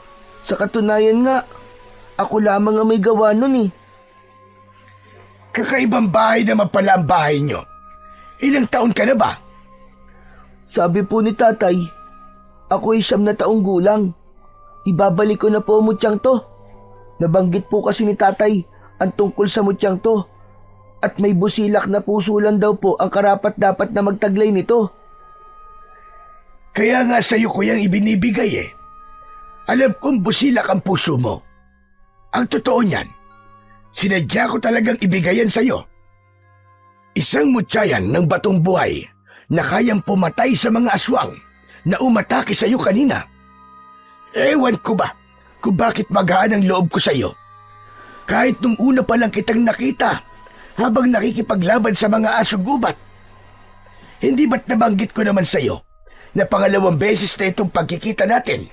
Sa katunayan nga, ako lamang ang may gawa nun Kakaibang bahay naman pala ang bahay niyo. Ilang taon ka na ba? Sabi po ni tatay, ako ay 9 na taong gulang. Ibabalik ko na po ang mutyang to. Nabanggit po kasi ni tatay ang tungkol sa mutyang to. At may busilak na puso lang daw po ang karapat dapat na magtaglay nito. Kaya nga sa'yo ko yung ibinibigay eh. Alam kong busilak ang puso mo. Ang totoo niyan, sinadya ko talagang ibigayan sa'yo. Isang mutyayan ng batong buhay na kayang pumatay sa mga aswang na umatake sa'yo kanina. Ewan ko ba kung bakit magaan ang loob ko sa'yo. Kahit nung una pa lang kitang nakita habang nakikipaglaban sa mga aso gubat. Hindi ba't nabanggit ko naman sa'yo na pangalawang beses na itong pagkikita natin?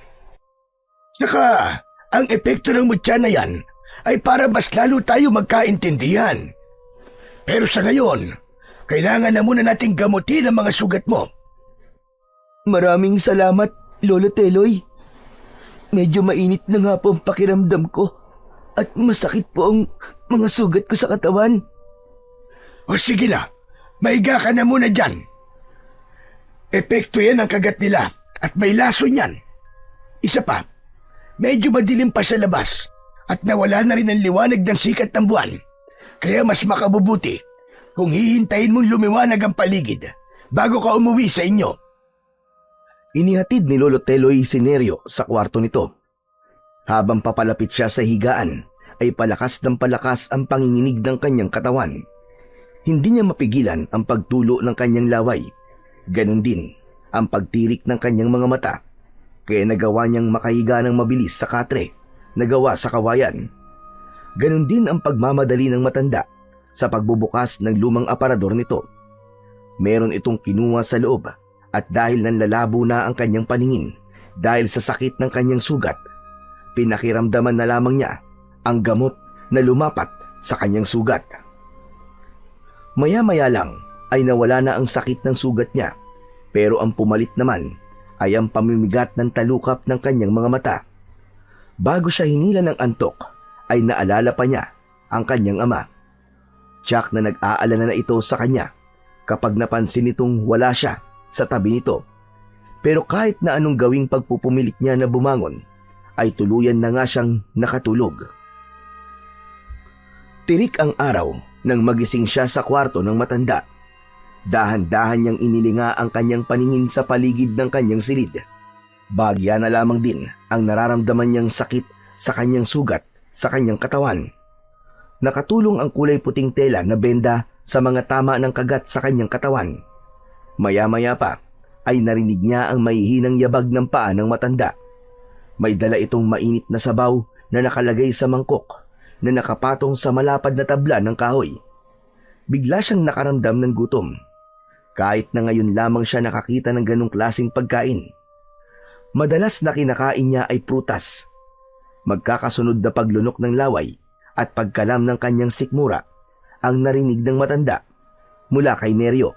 Saka, ang epekto ng mutya na yan ay para mas lalo tayo magkaintindihan. Pero sa ngayon, kailangan na muna nating gamutin ang mga sugat mo. Maraming salamat, Lolo Teloy. Medyo mainit na nga po ang pakiramdam ko at masakit po ang mga sugat ko sa katawan. O sige na, maiga ka na muna dyan. Epekto yan ang kagat nila at may lason yan. Isa pa, medyo madilim pa sa labas at nawala na rin ang liwanag ng sikat ng buwan. Kaya mas makabubuti kung hihintayin mong lumiwanag ang paligid bago ka umuwi sa inyo. Inihatid ni Lolo Teloy si Neryo sa kwarto nito. Habang papalapit siya sa higaan, ay palakas ng palakas ang panginginig ng kanyang katawan. Hindi niya mapigilan ang pagtulo ng kanyang laway. Ganon din ang pagtirik ng kanyang mga mata. Kaya nagawa niyang makahiga ng mabilis sa katre na gawa sa kawayan. Ganon din ang pagmamadali ng matanda sa pagbubukas ng lumang aparador nito. Meron itong kinuha sa loob at dahil nanlalabo na ang kanyang paningin dahil sa sakit ng kanyang sugat, pinakiramdaman na lamang niya ang gamot na lumapat sa kanyang sugat. Maya-maya lang ay nawala na ang sakit ng sugat niya, pero ang pumalit naman ay ang pamimigat ng talukap ng kanyang mga mata. Bago siya hinila ng antok, ay naalala pa niya ang kanyang ama. Tiyak na nag-aalala na ito sa kanya kapag napansin nitong wala siya sa tabi nito. Pero kahit na anong gawing pagpupumilit niya na bumangon, ay tuluyan na nga siyang nakatulog. Tirik ang araw nang magising siya sa kwarto ng matanda. Dahan-dahan niyang inilinga ang kanyang paningin sa paligid ng kanyang silid. Bagya na lamang din ang nararamdaman niyang sakit sa kanyang sugat sa kanyang katawan. Nakatulong ang kulay puting tela na benda sa mga tama ng kagat sa kanyang katawan. Maya-maya pa ay narinig niya ang mahihinang yabag ng paa ng matanda. May dala itong mainit na sabaw na nakalagay sa mangkok na nakapatong sa malapad na tabla ng kahoy. Bigla siyang nakaramdam ng gutom. Kahit na ngayon lamang siya nakakita ng ganong klaseng pagkain. Madalas na kinakain niya ay prutas. Magkakasunod na paglunok ng laway at pagkalam ng kanyang sikmura ang narinig ng matanda mula kay Neryo.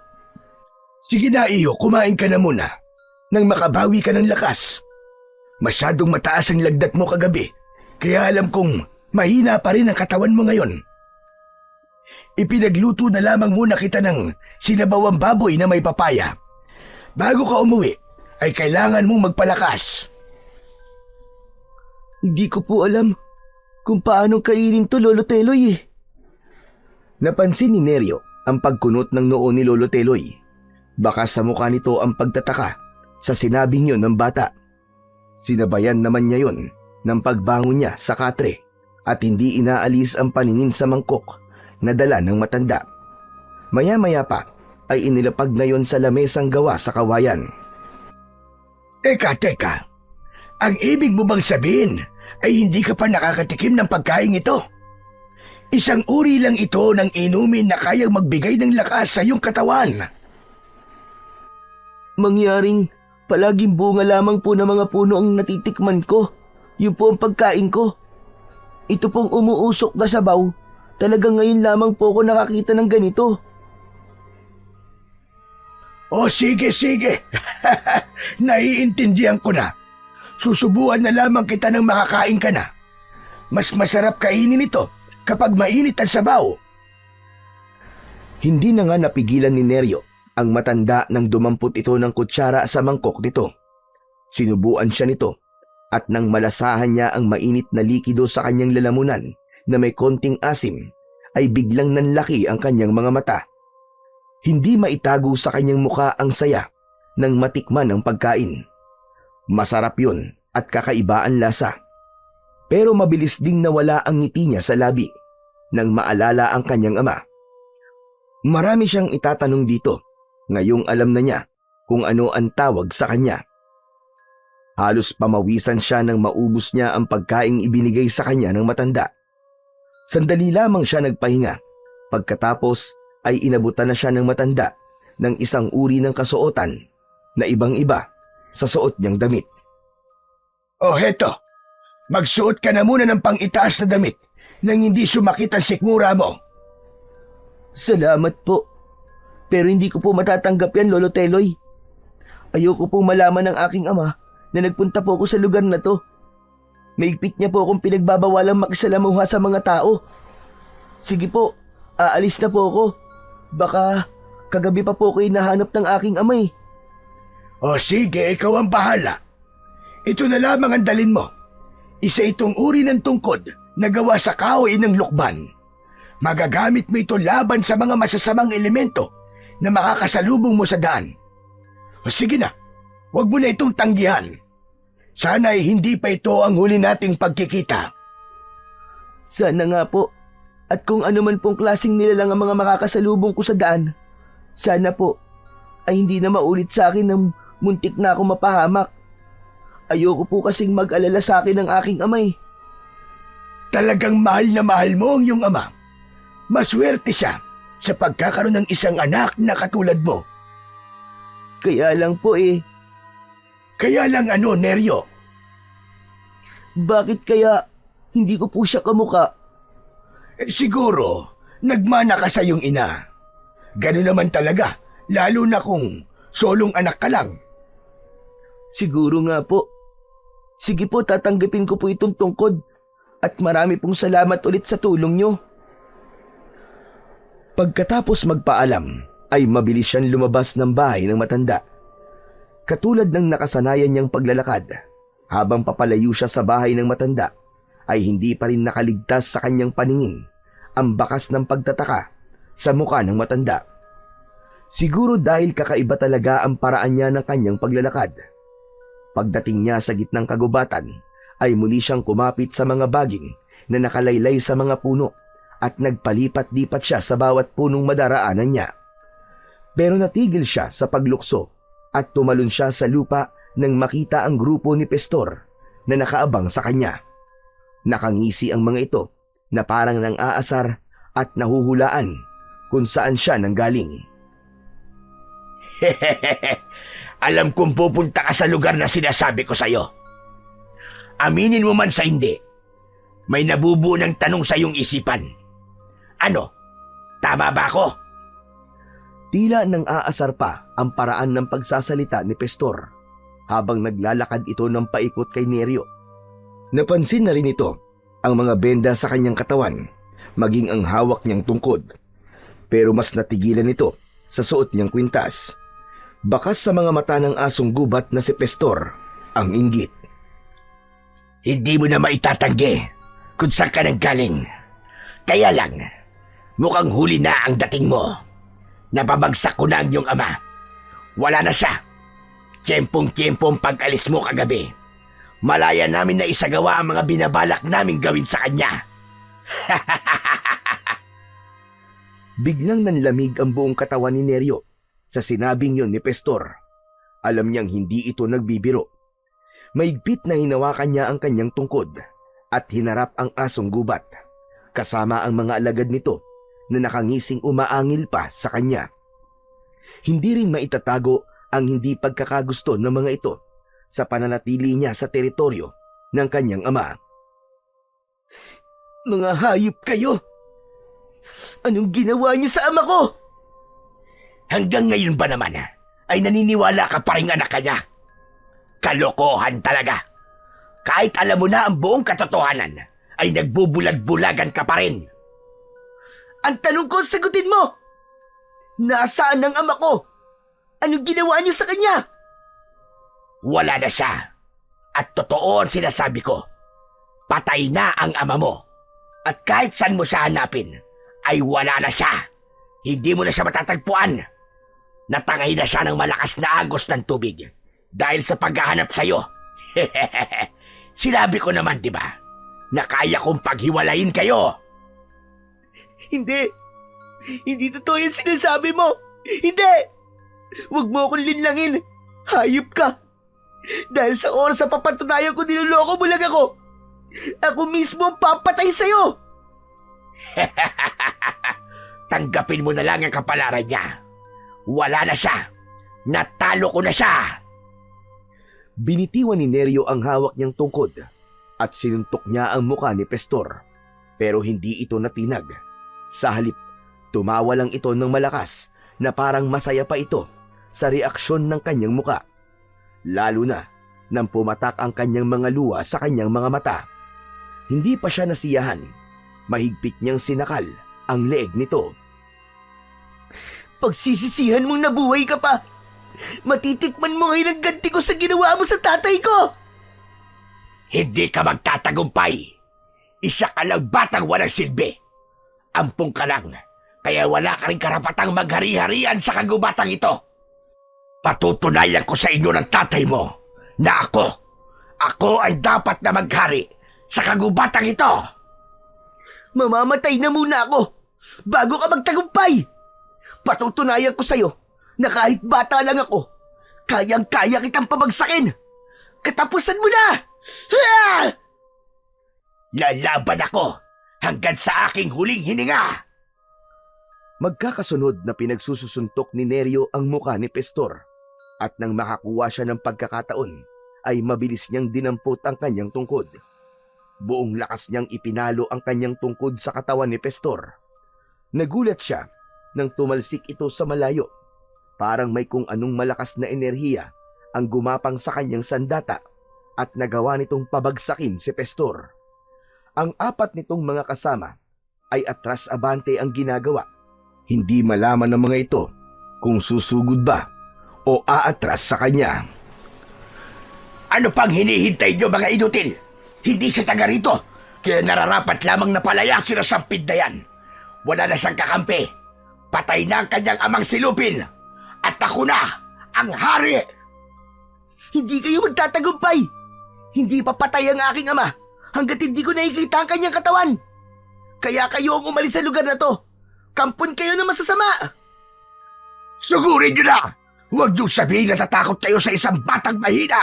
Sige na iyo, kumain ka na muna nang makabawi ka ng lakas. Masyadong mataas ang lagdat mo kagabi, kaya alam kong mahina pa rin ang katawan mo ngayon. Ipinagluto na lamang muna kita ng sinabawang baboy na may papaya. Bago ka umuwi, ay kailangan mong magpalakas. Hindi ko po alam kung paano kainin to, Lolo Teloy eh. Napansin ni Neryo ang pagkunot ng noo ni Lolo Teloy. Baka sa mukha nito ang pagtataka sa sinabing yun ng bata. Sinabayan naman niya yun ng pagbangon niya sa katre at hindi inaalis ang paningin sa mangkok na dala ng matanda. Maya-maya pa ay inilapag na yon sa lamesang gawa sa kawayan. Teka. Ang ibig mo bang sabihin ay hindi ka pa nakakatikim ng pagkain ito? Isang uri lang ito ng inumin na kayang magbigay ng lakas sa iyong katawan. Mangyaring palaging bunga lamang po ng mga puno ang natitikman ko. Yun po ang pagkain ko. Ito pong umuusok na sabaw. Talagang ngayon lamang po ako nakakita ng ganito. O sige. Naiintindihan ko na. Susubuan na lamang kita ng makakain ka na. Mas masarap kainin ito kapag mainit ang sabaw. Hindi na nga napigilan ni Neryo ang matanda nang dumampot ito ng kutsara sa mangkok nito. Sinubuan siya nito at nang malasahan niya ang mainit na likido sa kanyang lalamunan na may konting asim, ay biglang nanlaki ang kanyang mga mata. Hindi maitago sa kanyang muka ang saya nang matikman ang pagkain. Masarap yun at kakaiba ang lasa. Pero mabilis ding nawala ang ngiti niya sa labi nang maalala ang kanyang ama. Marami siyang itatanong dito, ngayong alam na niya kung ano ang tawag sa kanya. Halos pamawisan siya nang maubos niya ang pagkaing ibinigay sa kanya ng matanda. Sandali lamang siya nagpahinga. Pagkatapos ay inabutan na siya ng matanda ng isang uri ng kasuotan na ibang-iba sa suot niyang damit. Oh, heto. Magsuot ka na muna ng pang-itaas na damit nang hindi sumakit ang sikmura mo. Salamat po. Pero hindi ko po matatanggap yan, Lolo Teloy. Ayoko po malaman ng aking ama na nagpunta po ako sa lugar na to. Maigpit niya po akong pinagbabawalang makisalamuha sa mga tao. Sige po, aalis na po ako. Baka kagabi pa po ako hinahanap ng aking ama eh. O sige, ikaw ang bahala. Ito na lamang ang dalin mo. Isa itong uri ng tungkod na gawa sa kahoy ng lukban. Magagamit mo ito laban sa mga masasamang elemento na makakasalubong mo sa daan. O sige na, huwag mo na itong tanggihan. Sana ay hindi pa ito ang huli nating pagkikita. Sana nga po. At kung ano man pong klaseng nilalang ang mga makakasalubong ko sa daan, sana po ay hindi na maulit sa akin ng muntik na ako mapahamak. Ayoko po kasing mag-alala sa akin ng aking amay. Talagang mahal na mahal mo ang iyong ama. Maswerte siya sa pagkakaroon ng isang anak na katulad mo. Kaya lang po eh, Kaya lang ano, Neryo? bakit kaya hindi ko po siya kamuka? Siguro, nagmana ka sa iyong ina. Ganun naman talaga, lalo na kung solong anak ka lang. Siguro nga po. Sige po, tatanggapin ko po itong tungkod. At marami pong salamat ulit sa tulong nyo. Pagkatapos magpaalam, ay mabilis siyang lumabas ng bahay ng matanda. Katulad ng nakasanayan niyang paglalakad, habang papalayo siya sa bahay ng matanda, ay hindi pa rin nakaligtas sa kanyang paningin ang bakas ng pagtataka sa mukha ng matanda. Siguro dahil kakaiba talaga ang paraan niya ng kanyang paglalakad. Pagdating niya sa gitnang kagubatan, ay muli siyang kumapit sa mga baging na nakalaylay sa mga puno at nagpalipat-lipat siya sa bawat punong madaraanan niya. Pero natigil siya sa paglukso at tumalon siya sa lupa nang makita ang grupo ni Pestor na nakaabang sa kanya. Nakangisi ang mga ito na parang nang-aasar at nahuhulaan kung saan siya nanggaling. Alam kong pupunta ka sa lugar na sinasabi ko sa'yo. Aminin mo man sa hindi, may nabubuo ng tanong sa iyong isipan. Ano? Tama ba ako? Tila nang aasar pa ang paraan ng pagsasalita ni Pestor habang naglalakad ito ng paikot kay Neryo. Napansin na rin ito ang mga benda sa kanyang katawan, maging ang hawak niyang tungkod. Pero mas natigilan ito sa suot niyang kwintas. Bakas sa mga mata ng asong gubat na si Pestor ang inggit. Hindi mo na maitatanggi kung saan ka nanggaling. Kaya lang, mukhang huli na ang dating mo. Napabagsak ko na ang iyong ama. Wala na siya. Tiyempong-tiyempong pag-alis mo kagabi. Malaya namin na isagawa ang mga binabalak namin gawin sa kanya. Biglang nanlamig ang buong katawan ni Neryo sa sinabing yon ni Pestor. Alam niyang hindi ito nagbibiro. Maigpit na hinawakan niya ang kanyang tungkod at hinarap ang asong gubat, kasama ang mga alagad nito na nakangising umaangil pa sa kanya. Hindi rin maitatago ang hindi pagkakagusto ng mga ito sa pananatili niya sa teritoryo ng kanyang ama. Mga hayop kayo! Anong ginawa niyo sa ama ko? Hanggang ngayon ba naman ay naniniwala ka pa rin anak ka niya? Kalokohan talaga. Kahit alam mo na ang buong katotohanan, ay nagbubulag-bulagan ka pa rin. Ang tanong ko, sagutin mo! Nasaan ang ama ko? Anong ginawa niyo sa kanya? Wala na siya. At totoo ang sinasabi ko. Patay na ang ama mo. At kahit saan mo siya hanapin, ay wala na siya. Hindi mo na siya matatagpuan. Natangay na siya ng malakas na agos ng tubig dahil sa paghahanap sa'yo. Sinabi ko naman, di ba, na kaya kong paghiwalayin kayo. Hindi. Hindi totoo yung sinasabi mo. Hindi! Huwag mo akong linlangin. Hayop ka. Dahil sa oras sa papatunayan ko niloloko mo lang ako. Ako mismo ang papatay sa'yo. Tanggapin mo na lang ang kapalaran niya. Wala na siya. Natalo ko na siya. Binitiwan ni Neryo ang hawak niyang tungkod at sinuntok niya ang muka ni Pestor, pero hindi ito natinag. Sa halip, tumawa lang ito ng malakas na parang masaya pa ito sa reaksyon ng kanyang muka. Lalo na nang pumatak ang kanyang mga luha sa kanyang mga mata. Hindi pa siya nasiyahan. Mahigpit niyang sinakal ang leeg nito. Pagsisisihan mong nabuhay ka pa. Matitikman mo ngayon ang ganti ko sa ginawa mo sa tatay ko. Hindi ka magtatagumpay. Isa ka lang batang walang silbi. Ampong ka lang, kaya wala ka rin karapatang maghari-harian sa kagubatang ito. Patutunayan ko sa inyo ng tatay mo na ako ang dapat na maghari sa kagubatang ito. Mamamatay na muna ako bago ka magtagumpay. Patutunayan ko sa'yo na kahit bata lang ako, kayang-kaya kitang pabagsakin. Katapusan mo na! Ah! Lalaban ako hanggang sa aking huling hininga. Magkakasunod na pinagsususuntok ni Neryo ang muka ni Pestor, at nang makakuha siya ng pagkakataon, ay mabilis niyang dinampot ang kanyang tungkod. Buong lakas niyang ipinalo ang kanyang tungkod sa katawan ni Pestor. Nagulat siya nang tumalsik ito sa malayo. Parang may kung anong malakas na enerhiya ang gumapang sa kanyang sandata at nagawa nitong pabagsakin si Pestor. Ang apat nitong mga kasama ay atras abante ang ginagawa. Hindi malaman ng mga ito kung susugod ba o aatras sa kanya. Ano pang hinihintay nyo, mga inutil? Hindi siya taga rito, kaya nararapat lamang na palayasin ang sampid na yan. Wala na siyang kakampi. Patay na ang kanyang amang silupin. At ako na ang hari. Hindi kayo magtatagumpay. Hindi papatay ang aking ama hanggat hindi ko nakikita ang kanyang katawan. Kaya kayo ang umalis sa lugar na to. Kampon kayo na masasama. Sugurin nyo na! Huwag niyong sabihin na tatakot kayo sa isang batang mahina.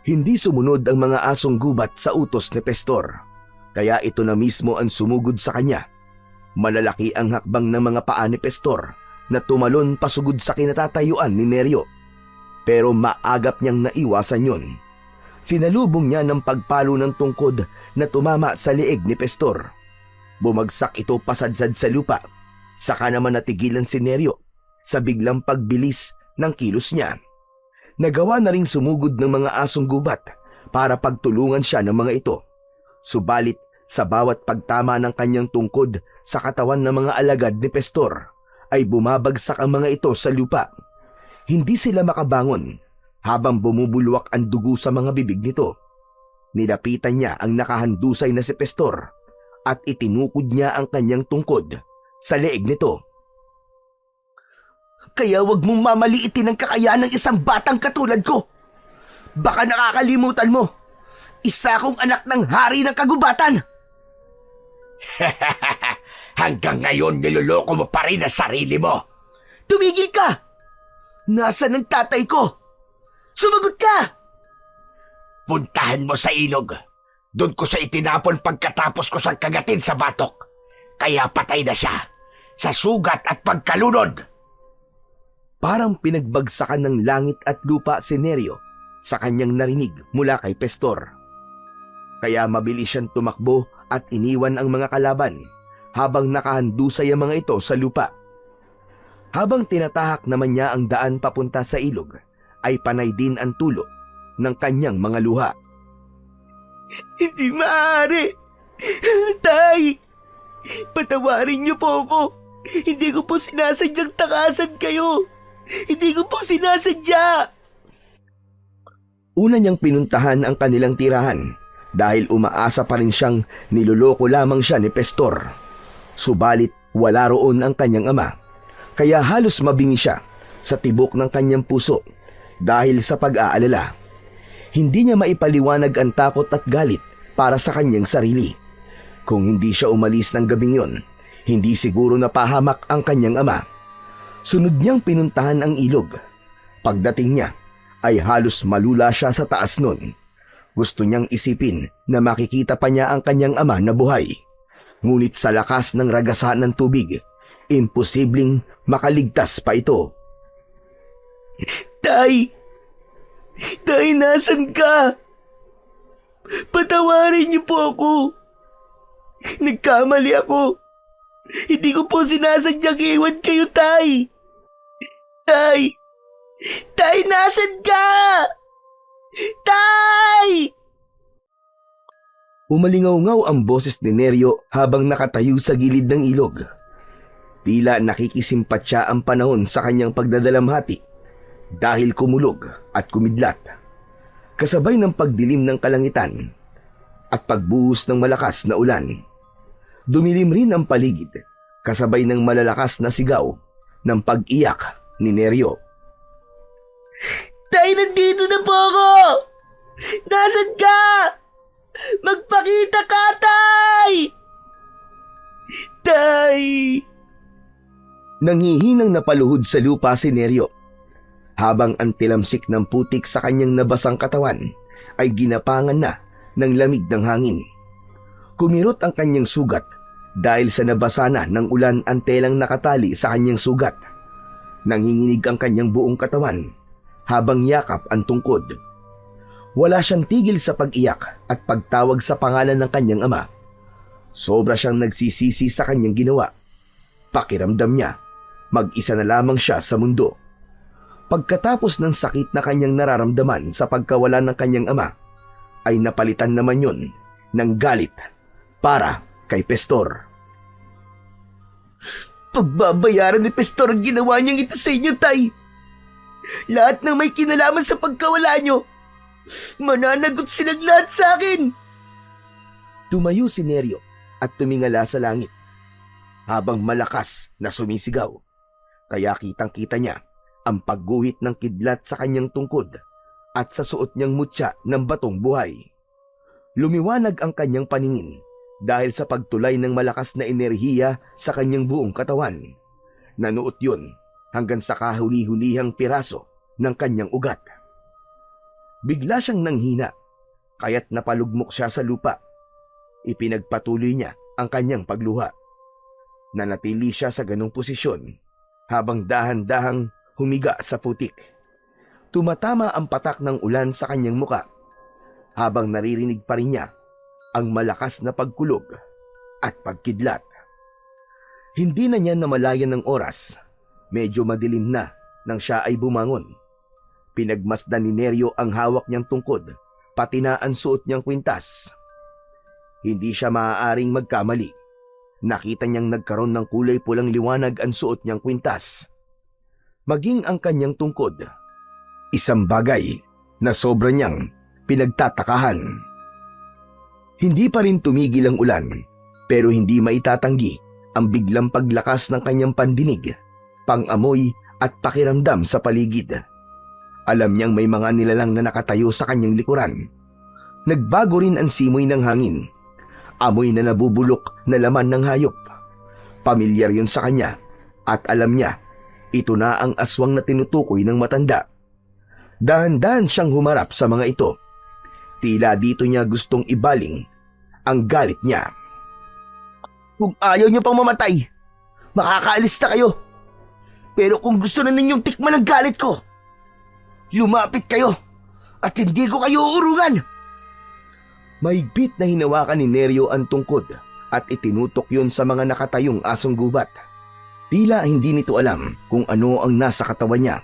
Hindi sumunod ang mga asong gubat sa utos ni Pestor, kaya ito na mismo ang sumugod sa kanya. Malalaki ang hakbang ng mga paa ni Pestor na tumalon pasugod sa kinatatayuan ni Neryo. Pero maagap niyang naiwasan yon. Sinalubong niya ng pagpalo ng tungkod na tumama sa leeg ni Pestor. Bumagsak ito pasadsad sa lupa. Saka naman natigilan si Neryo sa biglang pagbilis ng kilos niya. Nagawa na ring sumugod ng mga asong gubat para pagtulungan siya ng mga ito. Subalit sa bawat pagtama ng kanyang tungkod sa katawan ng mga alagad ni Pestor, ay bumabagsak ang mga ito sa lupa. Hindi sila makabangon habang bumubulwak ang dugo sa mga bibig nito. Nilapitan niya ang nakahandusay na si Pestor at itinukod niya ang kanyang tungkod sa leeg nito. Kaya wag mong mamaliitin ang kakayahan ng isang batang katulad ko. Baka nakakalimutan mo, isa akong anak ng hari ng kagubatan. Hanggang ngayon niloloko mo pa rin ang sarili mo. Tumigil ka! Nasaan ang tatay ko? Sumagot ka! Puntahan mo sa ilog. Doon ko siya itinapon pagkatapos ko siyang kagatin sa batok. Kaya patay na siya sa sugat at pagkalunod. Parang pinagbagsakan ng langit at lupa si Neryo sa kanyang narinig mula kay Pestor. Kaya mabilis siyang tumakbo at iniwan ang mga kalaban habang nakahandusay ang mga ito sa lupa. Habang tinatahak naman niya ang daan papunta sa ilog, ay panay din ang tulo ng kanyang mga luha. Hindi maaari! Tay! Patawarin niyo po ako! Hindi ko po sinasadyang takasan kayo! Hindi ko po sinasadya! Una niyang pinuntahan ang kanilang tirahan dahil umaasa pa rin siyang niloloko lamang siya ni Pestor. Subalit wala roon ang kanyang ama. Kaya halos mabingi siya sa tibok ng kanyang puso dahil sa pag-aalala. Hindi niya maipaliwanag ang takot at galit para sa kanyang sarili. Kung hindi siya umalis ng gabing yon, hindi siguro napahamak ang kanyang ama. Sunod niyang pinuntahan ang ilog. Pagdating niya, ay halos malula siya sa taas nun. Gusto niyang isipin na makikita pa niya ang kanyang ama na buhay. Ngunit sa lakas ng ragasan ng tubig, imposibleng makaligtas pa ito. Tay! Tay, nasan ka? Patawarin niyo po ako. Nagkamali ako. Hindi ko po sinasadyang iwan kayo, Tay. Tay! Tay, nasan ka? Tay! Umalingaw-ngaw ang boses ni Neryo habang nakatayo sa gilid ng ilog. Tila nakikisimpatya ang panahon sa kanyang pagdadalamhati dahil kumulog at kumidlat. Kasabay ng pagdilim ng kalangitan at pagbuhos ng malakas na ulan. Dumilim rin ang paligid kasabay ng malalakas na sigaw ng pag-iyak ni Neryo. Tay, nandito na po ako! Nasaan ka? Magpakita ka, Tay! Tay! Nanghihinang napaluhod sa lupa si Neryo, habang ang tilamsik ng putik sa kanyang nabasang katawan ay ginapangan na ng lamig ng hangin. Kumirot ang kanyang sugat dahil sa nabasa na ng ulan ang telang nakatali sa kanyang sugat. Nanginginig ang kanyang buong katawan habang yakap ang tungkod. Wala siyang tigil sa pag-iyak at pagtawag sa pangalan ng kanyang ama. Sobra siyang nagsisisi sa kanyang ginawa. Pakiramdam niya, mag-isa na lamang siya sa mundo. Pagkatapos ng sakit na kanyang nararamdaman sa pagkawala ng kanyang ama, ay napalitan naman yon ng galit para kay Pestor. Pagbabayaran ni Pestor ang ginawa niyang ito sa inyo, Tay. Lahat ng may kinalaman sa pagkawala niyo, mananagot silang lahat sa akin. Tumayo si Neryo at tumingala sa langit habang malakas na sumisigaw. Kaya kitang-kita niya ang pagguhit ng kidlat sa kanyang tungkod at sa suot niyang mutya ng batong buhay. Lumiwanag ang kanyang paningin dahil sa pagtulay ng malakas na enerhiya sa kanyang buong katawan. Nanuot yun hanggang sa kahuli-hulihang piraso ng kanyang ugat. Bigla siyang nanghina, kaya't napalugmok siya sa lupa. Ipinagpatuloy niya ang kanyang pagluha. Nanatili siya sa ganong posisyon habang dahan-dahang humiga sa putik. Tumatama ang patak ng ulan sa kanyang muka habang naririnig pa rin niya ang malakas na pagkulog at pagkidlat. Hindi na niya namalayan ng oras. Medyo madilim na nang siya ay bumangon. Pinagmasdan ni Neryo ang hawak niyang tungkod, pati na ang suot niyang kwintas. Hindi siya maaaring magkamali. Nakita niyang nagkaroon ng kulay pulang liwanag ang suot niyang kwintas. Maging ang kanyang tungkod. Isang bagay na sobra niyang pinagtatakahan. Hindi pa rin tumigil ang ulan, pero hindi maitatanggi ang biglang paglakas ng kanyang pandinig, pangamoy at pakiramdam sa paligid. Alam niyang may mga nilalang na nakatayo sa kanyang likuran. Nagbago rin ang simoy ng hangin. Amoy na nabubulok na laman ng hayop. Pamilyar yun sa kanya at alam niya, ito na ang aswang na tinutukoy ng matanda. Dahan-dahan siyang humarap sa mga ito. Tila dito niya gustong ibaling ang galit niya. Kung ayaw niyo pang mamatay, makakaalis na kayo. Pero kung gusto na ninyong tikman ang galit ko, lumapit kayo at hindi ko kayo uurungan. Mahigpit na hinawakan ni Neryo ang tungkod at itinutok yun sa mga nakatayong asong gubat. Tila hindi nito alam kung ano ang nasa katawan niya,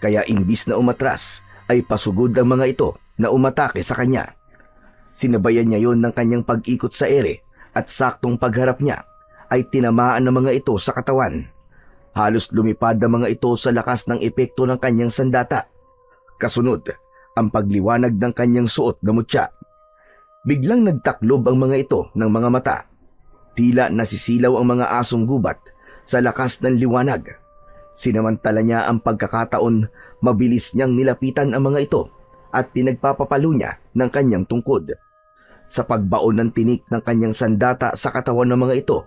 kaya imbis na umatras ay pasugod ang mga ito na umatake sa kanya. Sinabayan niya yon ng kanyang pag-ikot sa ere at saktong pagharap niya ay tinamaan ng mga ito sa katawan. Halos lumipad ang mga ito sa lakas ng epekto ng kanyang sandata. Kasunod, ang pagliwanag ng kanyang suot na mutya. Biglang nagtaklob ang mga ito ng mga mata. Tila nasisilaw ang mga asong gubat sa lakas ng liwanag. Sinamantala niya ang pagkakataon, mabilis niyang nilapitan ang mga ito at pinagpapapalo niya ng kanyang tungkod. Sa pagbaon ng tinik ng kanyang sandata sa katawan ng mga ito,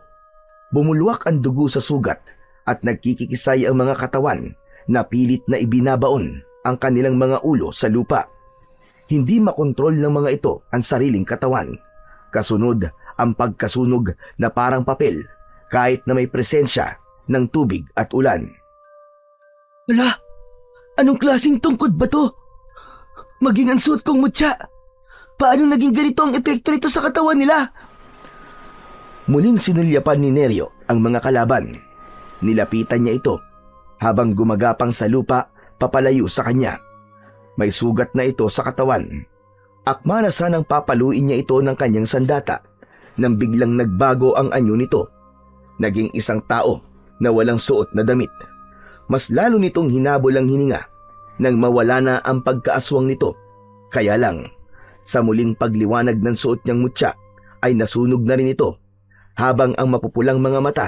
bumulwak ang dugo sa sugat at nagkikikisay ang mga katawan na pilit na ibinabaon ang kanilang mga ulo sa lupa. Hindi makontrol ng mga ito ang sariling katawan. Kasunod ang pagkasunog na parang papel kahit na may presensya ng tubig at ulan. Wala, anong klaseng tungkod ba to? Maging ang suot kong mutya. Paano naging ganito ang epekto nito sa katawan nila? Muling sinulyapan ni Neryo ang mga kalaban. Nilapitan niya ito habang gumagapang sa lupa papalayo sa kanya. May sugat na ito sa katawan. Akma na sanang papaluin niya ito ng kanyang sandata nang biglang nagbago ang anyo nito. Naging isang tao na walang suot na damit. Mas lalo nitong hinabol ang hininga nang mawala na ang pagkaaswang nito. Kaya lang, sa muling pagliwanag ng suot niyang mutya ay nasunog na rin ito habang ang mapupulang mga mata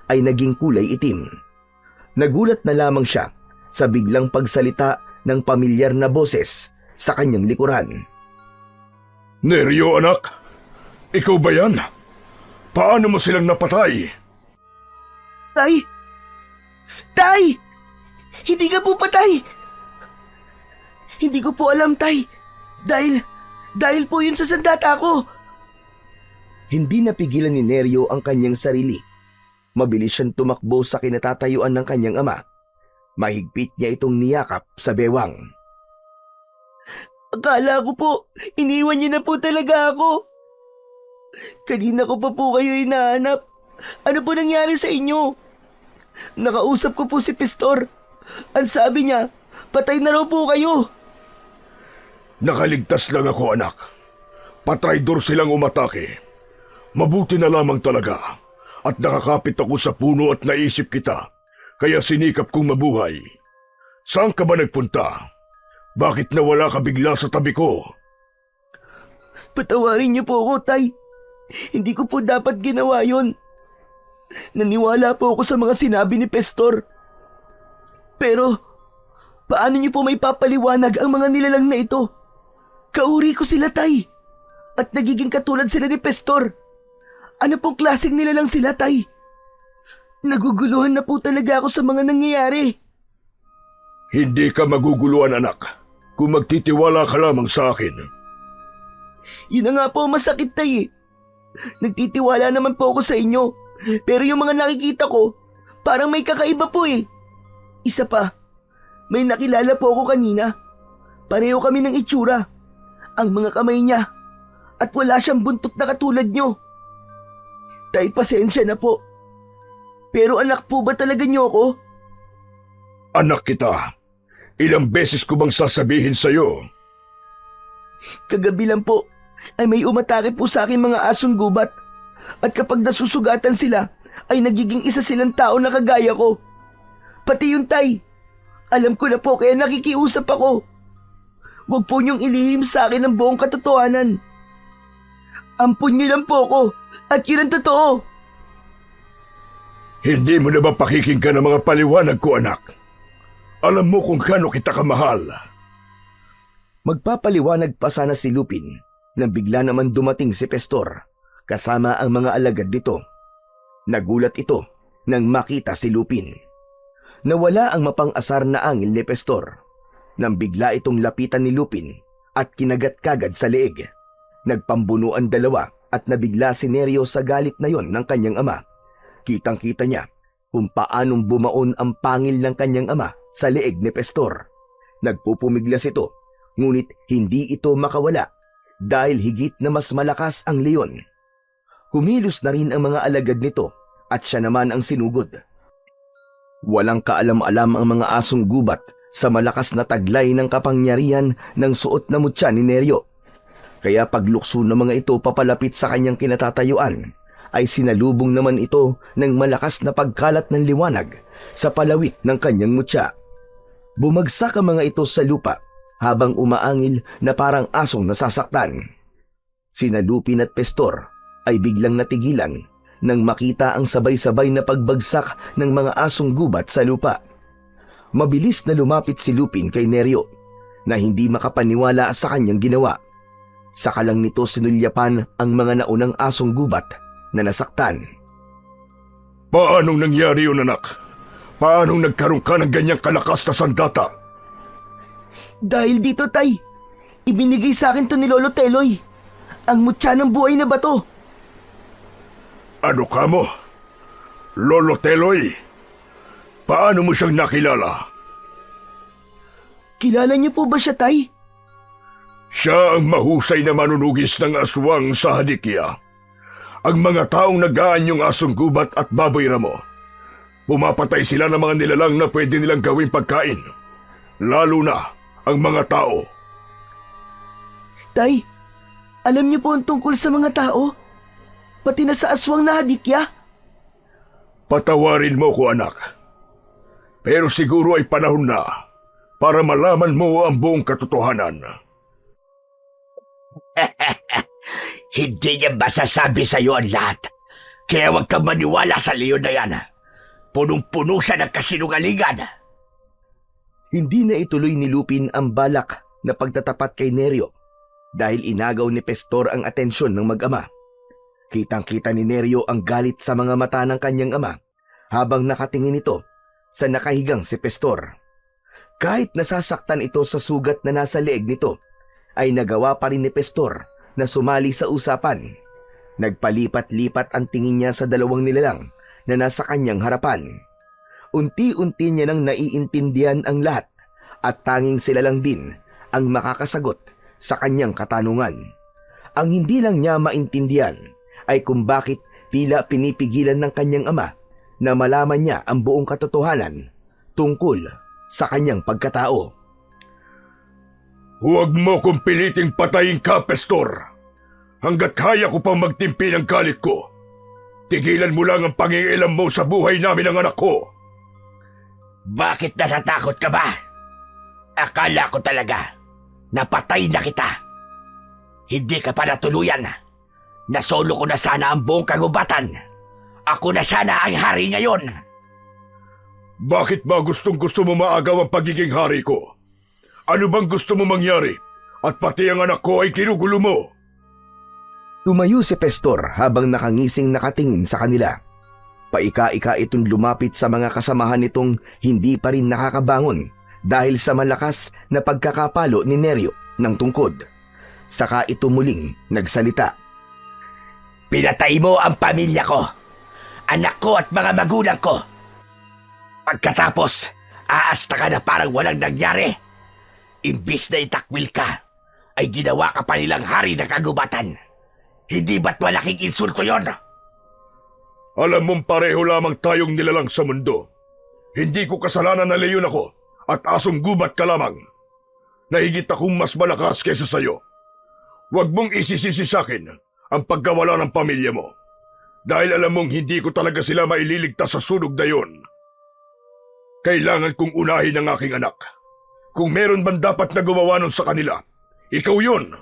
ay naging kulay itim. Nagulat na lamang siya sa biglang pagsalita ng pamilyar na boses sa kanyang likuran. Neryo, anak, ikaw ba yan? Paano mo silang napatay? Tay! Tay! Hindi ka po patay! Hindi ko po alam, Tay. Dahil po yun sa sandata ko. Hindi napigilan ni Neryo ang kanyang sarili. Mabilis siyang tumakbo sa kinatatayuan ng kanyang ama. Mahigpit niya itong niyakap sa bewang. Akala ko po, iniwan niyo na po talaga ako. Kanina ko pa po kayo hinahanap. Ano po nangyari sa inyo? Nakausap ko po si Pistor. Ang sabi niya, patay na raw po kayo. Nakaligtas lang ako, anak. Patraidor silang umatake. Mabuti na lamang talaga. At nakakapit ako sa puno at naisip kita. Kaya sinikap kong mabuhay. Saan ka ba nagpunta? Bakit nawala ka bigla sa tabi ko? Patawarin niyo po ako, Tay. Hindi ko po dapat ginawa yon. Naniwala po ako sa mga sinabi ni Pestor. Pero, paano niyo po may papaliwanag ang mga nilalang na ito? Kauri ko sila, Tay. At nagiging katulad sila ni Pestor. Ano pong klaseng nilalang sila, Tay? Naguguluhan na po talaga ako sa mga nangyayari. Hindi ka maguguluhan, anak. Kung magtitiwala ka lamang sa akin. Yun na nga po masakit, Tay. Nagtitiwala naman po ako sa inyo. Pero yung mga nakikita ko, parang may kakaiba po eh. Isa pa, may nakilala po ako kanina. Pareho kami ng itsura. Ang mga kamay niya. At wala siyang buntot na katulad nyo. Tay, pasensya na po. Pero anak po ba talaga niyo ako? Anak kita. Ilang beses ko bang sasabihin sa'yo? Kagabi lang po ay may umatake po sa akin mga asong gubat. At kapag nasusugatan sila, ay nagiging isa silang tao na kagaya ko. Pati yung Tay. Alam ko na po kaya nakikiusap ako. Huwag po niyong ilihim sa akin ang buong katotohanan. Ampun niyo lang po ako at yun ang totoo. Hindi mo na ba pakikinggan ang mga paliwanag ko, anak? Alam mo kung kano kita kamahal. Magpapaliwanag pa sana si Lupin nang bigla naman dumating si Pestor kasama ang mga alagad nito. Nagulat ito nang makita si Lupin. Nawala ang mapang-asar na angil ni Pestor nang bigla itong lapitan ni Lupin at kinagat kagad sa leeg. Nagpambuno ang dalawa at nabigla si Neryo sa galit na yon ng kanyang ama. Kitang-kita niya kung paanong bumaon ang pangil ng kanyang ama sa leeg ni Pestor. Nagpupumiglas ito, ngunit hindi ito makawala dahil higit na mas malakas ang leon. Kumilos na rin ang mga alagad nito at siya naman ang sinugod. Walang kaalam-alam ang mga asong gubat sa malakas na taglay ng kapangyarihan ng suot na mutya ni Neryo. Kaya paglukso ng mga ito papalapit sa kanyang kinatatayuan, ay sinalubong naman ito ng malakas na pagkalat ng liwanag sa palawit ng kanyang mutya. Bumagsak ang mga ito sa lupa habang umaangil na parang asong nasasaktan. Sina Lupin at Pestor ay biglang natigilan nang makita ang sabay-sabay na pagbagsak ng mga asong gubat sa lupa. Mabilis na lumapit si Lupin kay Neryo na hindi makapaniwala sa kanyang ginawa. Saka lang nito sinulyapan ang mga naunang asong gubat na nasaktan. Paanong nangyari yun, anak? Paanong nagkaroon ka ng ganyang kalakas na sandata? Dahil dito, Tay. Ibinigay sa akin to ni Lolo Teloy. Ang mutya ng buhay na bato. Ano ka mo? Lolo Teloy? Paano mo siyang nakilala? Kilala niyo po ba siya, Tay? Siya ang mahusay na manunugis ng aswang sa Hadikya. Ang mga taong nag-aanyong asong gubat at baboy ramo. Pumapatay sila ng mga nilalang na pwede nilang gawing pagkain. Lalo na ang mga tao. Tay, alam niyo po ang tungkol sa mga tao? Pati na sa aswang na Hadikya? Patawarin mo ko, anak. Pero siguro ay panahon na para malaman mo ang buong katotohanan. Hindi niya masasabi sa iyo ang lahat. Kaya huwag kang maniwala sa leon na yan. Punong-puno siya ng kasinungalingan. Hindi na ituloy ni Lupin ang balak na pagtatapat kay Neryo dahil inagaw ni Pestor ang atensyon ng mag-ama. Kitang-kita ni Neryo ang galit sa mga mata ng kanyang ama habang nakatingin ito sa nakahigang si Pestor. Kahit nasasaktan ito sa sugat na nasa leeg nito, ay nagawa pa rin ni Pestor na sumali sa usapan. Nagpalipat-lipat ang tingin niya sa dalawang nilalang na nasa kanyang harapan. Unti-unti niya nang naiintindihan ang lahat at tanging sila lang din ang makakasagot sa kanyang katanungan. Ang hindi lang niya maintindihan ay kung bakit tila pinipigilan ng kanyang ama na malaman niya ang buong katotohanan tungkol sa kanyang pagkatao. Huwag mo kong piliting patayin ka, Pestor. Hanggat kaya ko pang magtimpi ng galit ko, tigilan mo lang ang pangingialam mo sa buhay namin ng anak ko. Bakit natatakot ka ba? Akala ko talaga napatay na kita. Hindi ka pa natuluyan. Nasolo ko na sana ang buong kagubatan. Ako na sana ang hari ngayon. Bakit ba gustong-gusto mo maagaw ang pagiging hari ko? Ano bang gusto mo mangyari? At pati ang anak ko ay kinugulo mo. Tumayo si Pestor habang nakangising nakatingin sa kanila. Paika-ika itong lumapit sa mga kasamahan nitong hindi pa rin nakakabangon dahil sa malakas na pagkakapalo ni Neryo ng tungkod. Saka ito muling nagsalita. Pinatay mo ang pamilya ko, anak ko at mga magulang ko. Pagkatapos, aasta ka na parang walang nangyari. Imbis na itakwil ka, ay ginawa ka pa nilang hari ng kagubatan. Hindi ba't malaking insulto yon? Alam mong pareho lamang tayong nilalang sa mundo. Hindi ko kasalanan na leyon ako at asong gubat ka lamang. Nahigit akong mas malakas kaysa sayo. Huwag mong isisisi sa akin ang pagkawala ng pamilya mo. Dahil alam mong hindi ko talaga sila maililigtas sa sunog na yon. Kailangan kong unahin ang aking anak. Kung meron man dapat na gumawa nun sa kanila, ikaw yun.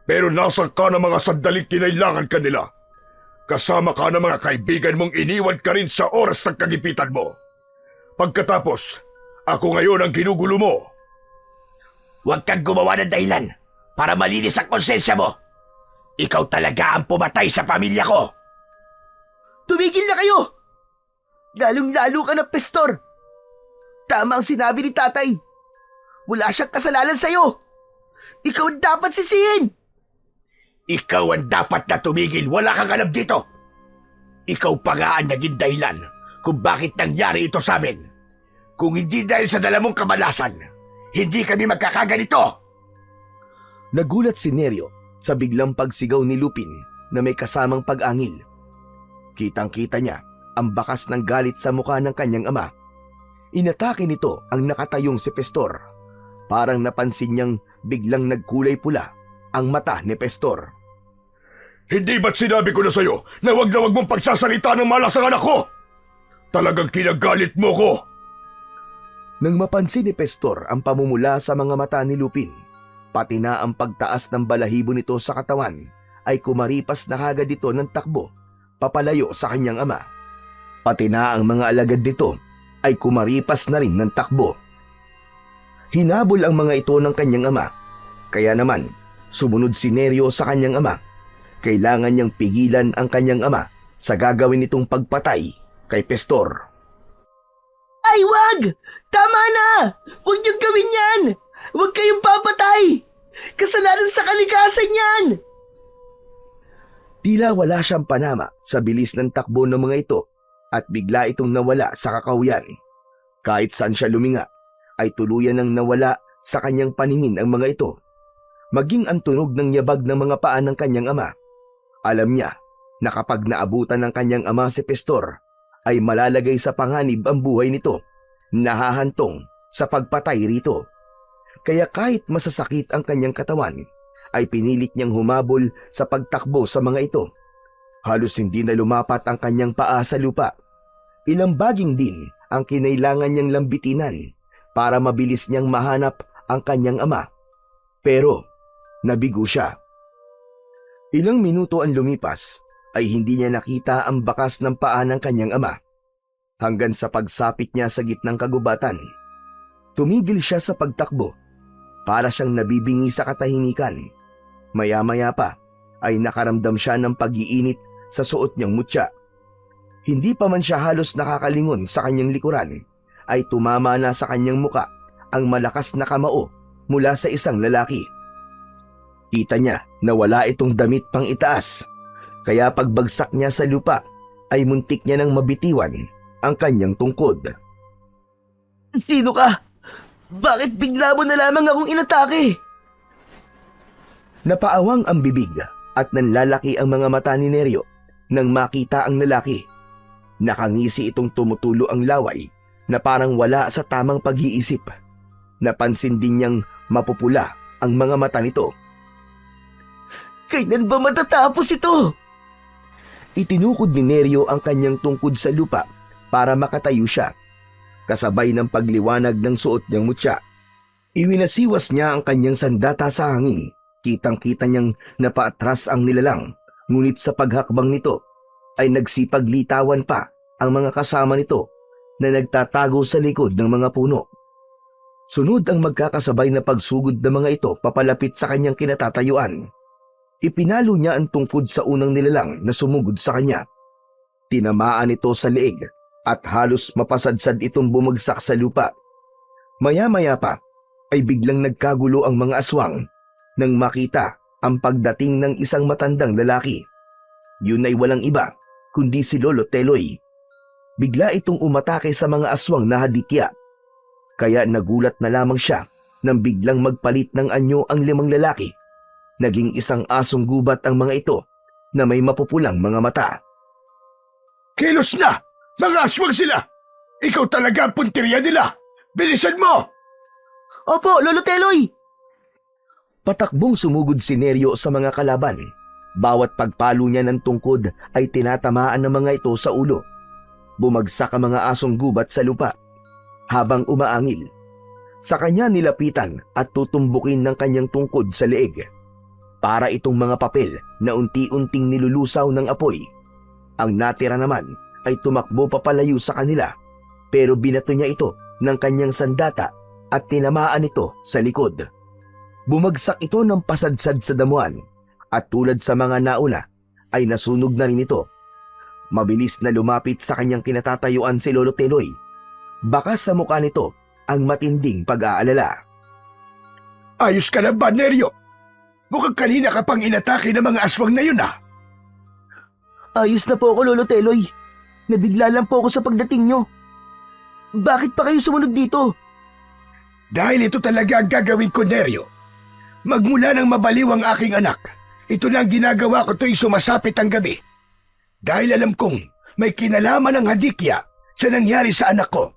Pero nasa ka ng mga sandaling kinailangan kanila. Kasama ka ng mga kaibigan mong iniwan ka rin sa oras ng kagipitan mo. Pagkatapos, ako ngayon ang ginugulo mo. Huwag kang gumawa ng dahilan para malinis ang konsensya mo. Ikaw talaga ang pumatay sa pamilya ko. Tumigil na kayo! Lalong-lalo ka na, Pestor. Tama ang sinabi ni tatay. Wala siyang kasalanan sa'yo. Ikaw ang dapat sisihin. Ikaw ang dapat na tumigil. Wala kang alam dito. Ikaw pa nga ang naging dahilan kung bakit nangyari ito sa amin. Kung hindi dahil sa dala mong kamalasan, hindi kami magkakaganito. Nagulat si Neryo sa biglang pagsigaw ni Lupin na may kasamang pag-angil. Kitang-kita niya ang bakas ng galit sa mukha ng kanyang ama. Inatake nito ang nakatayong si Pestor. Parang napansin niyang biglang nagkulay pula ang mata ni Pestor. Hindi ba't sinabi ko na sa'yo na wag mong pagsasalita ng malas ang anak ko? Talagang kinagalit mo ko. Nang mapansin ni Pestor ang pamumula sa mga mata ni Lupin, pati na ang pagtaas ng balahibo nito sa katawan, ay kumaripas na kagad ito ng takbo papalayo sa kanyang ama. Pati na ang mga alagad nito ay kumaripas na rin ng takbo. Hinabol ang mga ito ng kanyang ama, kaya naman sumunod si Neryo sa kanyang ama. Kailangan niyang pigilan ang kanyang ama sa gagawin nitong pagpatay kay Pestor. Ay, wag! Tama na! Huwag niyong gawin yan! Huwag kayong papatay! Kasalanan sa kalikasan yan! Tila wala siyang panama sa bilis ng takbo ng mga ito at bigla itong nawala sa kakahuyan. Kahit saan siya luminga, ay tuluyan nang nawala sa kanyang paningin ang mga ito. Maging ang tunog ng yabag ng mga paa ng kanyang ama. Alam niya na kapag naabutan ng kanyang ama si Pestor, ay malalagay sa panganib ang buhay nito, nahahantong sa pagpatay rito. Kaya kahit masasakit ang kanyang katawan, ay pinilit niyang humabol sa pagtakbo sa mga ito. Halos hindi na lumapat ang kanyang paa sa lupa. Ilang baging din ang kinailangan niyang lambitinan para mabilis niyang mahanap ang kanyang ama. Pero nabigo siya. Ilang minuto ang lumipas ay hindi niya nakita ang bakas ng paa ng kanyang ama. Hanggang sa pagsapit niya sa gitnang kagubatan, tumigil siya sa pagtakbo. Para siyang nabibingi sa katahimikan. Maya-maya pa ay nakaramdam siya ng pag-iinit sa suot niyang mutya. Hindi pa man siya halos nakakalingon sa kanyang likuran, ay tumama na sa kanyang muka ang malakas na kamao mula sa isang lalaki. Kita niya na wala itong damit pang itaas, kaya pagbagsak niya sa lupa ay muntik niya nang mabitiwan ang kanyang tungkod. Sino ka? Bakit bigla mo na lamang akong inatake? Napaawang ang bibig at nanlalaki ang mga mata ni Neryo nang makita ang lalaki. Nakangisi itong tumutulo ang laway na parang wala sa tamang pag-iisip. Napansin din niyang mapupula ang mga mata nito. Kailan ba matatapos ito? Itinukod ni Neryo ang kanyang tungkod sa lupa para makatayo siya. Kasabay ng pagliwanag ng suot niyang mutya, iwinasiwas niya ang kanyang sandata sa hangin. Kitang-kita niyang napaatras ang nilalang, ngunit sa paghakbang nito ay nagsipaglitawan pa ang mga kasama nito na nagtatago sa likod ng mga puno. Sunod ang magkakasabay na pagsugod ng mga ito papalapit sa kanyang kinatatayuan. Ipinalo niya ang tungkod sa unang nilalang na sumugod sa kanya. Tinamaan ito sa leeg at halos mapasadsad itong bumagsak sa lupa. Maya-maya pa ay biglang nagkagulo ang mga aswang nang makita ang pagdating ng isang matandang lalaki. Yun ay walang iba kundi si Lolo Teloy. Bigla itong umatake sa mga aswang na hadikya. Kaya nagulat na lamang siya nang biglang magpalit ng anyo ang 5 lalaki. Naging isang asong gubat ang mga ito na may mapupulang mga mata. Kilos na! Mga aswang sila! Ikaw talaga ang punteriya nila! Bilisan mo! Opo, Lolo Teloy! Patakbong sumugod si Neryo sa mga kalaban. Bawat pagpalo niya ng tungkod ay tinatamaan ng mga ito sa ulo. Bumagsak ang mga asong gubat sa lupa. Habang umaangil, sa kanya nilapitan at tutumbukin ng kanyang tungkod sa leeg. Para itong mga papel na unti-unting nilulusaw ng apoy. Ang natira naman ay tumakbo papalayo sa kanila, pero binato niya ito ng kanyang sandata at tinamaan ito sa likod. Bumagsak ito ng pasadsad sa damuhan at tulad sa mga nauna ay nasunog na rin ito. Mabilis na lumapit sa kanyang kinatatayuan si Lolo Teloy. Bakas sa mukha nito ang matinding pag-aalala. Ayos ka lang ba, Neryo? Mukhang kanina ka pang inatake ng mga aswang na yun, ah. Ayos na po ako, Lolo Teloy. Nabigla lang po ako sa pagdating nyo. Bakit pa kayo sumunod dito? Dahil ito talaga ang gagawin ko, Neryo. Magmula nang mabaliw ang aking anak, ito na ang ginagawa ko tuwing sumasapit ang gabi. Dahil alam kong may kinalaman ng hadikya sa nangyari sa anak ko.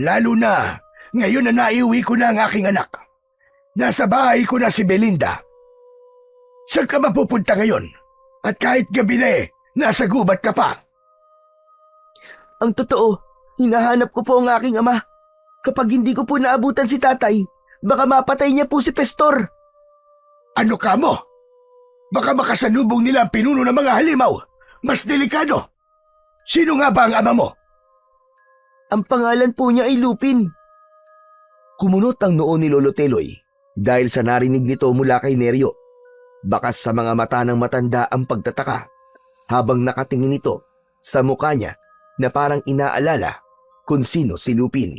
Lalo na ngayon na naiuwi ko na ang aking anak. Nasa bahay ko na si Belinda. Saan ka mapupunta ngayon? At kahit gabi na nasa gubat ka pa. Ang totoo, hinahanap ko po ang aking ama. Kapag hindi ko po naabutan si tatay, baka mapatay niya po si Pestor. Ano ka mo? Baka makasalubong nila ang pinuno ng mga halimaw. Mas delikado. Sino nga ba ang ama mo? Ang pangalan po niya ay Lupin. Kumunot ang noo ni Lolo Teloy dahil sa narinig nito mula kay Neryo. Bakas sa mga mata ng matanda ang pagtataka habang nakatingin ito sa mukha niya na parang inaalala kung sino si Lupin.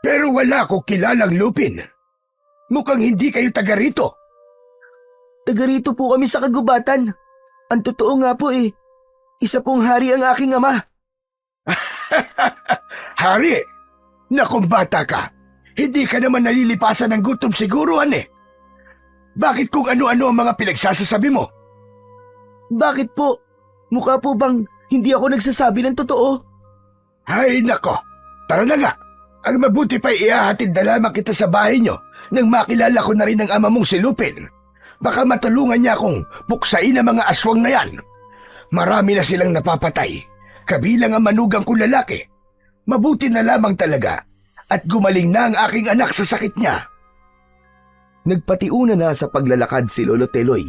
Pero wala akong kilalang Lupin. Mukhang hindi kayo taga rito. Taga rito po kami sa kagubatan. Ang totoo nga po isa pong hari ang aking ama. Hari, na kung bata ka, hindi ka naman nalilipasan ng gutom siguruhan eh. Bakit kung ano-ano ang mga pinagsasasabi mo? Bakit po? Mukha po bang hindi ako nagsasabi ng totoo? Ay nako, tara na nga. Ang mabuti pa iahatid na lamang kita sa bahay nyo nang makilala ko na rin ang ama mong si Lupin. Baka matulungan niya akong buksain ang mga aswang na yan. Marami na silang napapatay, kabilang ang manugang kong lalaki. Mabuti na lamang talaga at gumaling na ang aking anak sa sakit niya. Nagpatiuna na sa paglalakad si Lolo Teloy.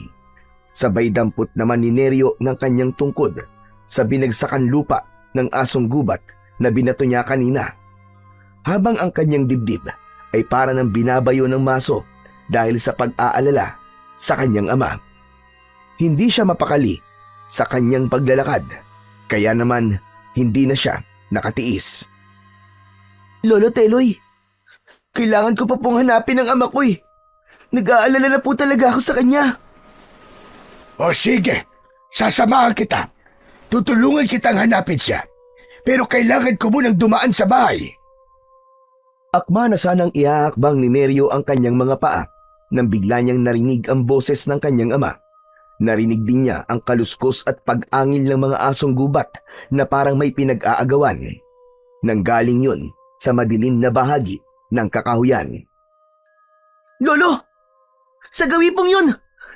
Sabay dampot naman ni Neryo ng kanyang tungkod sa binagsakan lupa ng asong gubat na binato niya kanina. Habang ang kanyang dibdib ay para ng binabayo ng maso dahil sa pag-aalala sa kanyang ama. Hindi siya mapakali sa kanyang paglalakad, kaya naman hindi na siya nakatiis. Lolo Teloy, kailangan ko pa pong hanapin ang ama ko Nag-aalala na po talaga ako sa kanya. O sige, sasamahan kita. Tutulungan kitang hanapin siya. Pero kailangan ko munang dumaan sa bahay. Akma na sanang iaakbang ni Neryo ang kanyang mga paa nang bigla niyang narinig ang boses ng kanyang ama. Narinig din niya ang kaluskos at pag-angil ng mga asong gubat na parang may pinag-aagawan. Nanggaling yun sa madilim na bahagi ng kakahuyan. Lolo! Sa gawi pong yun,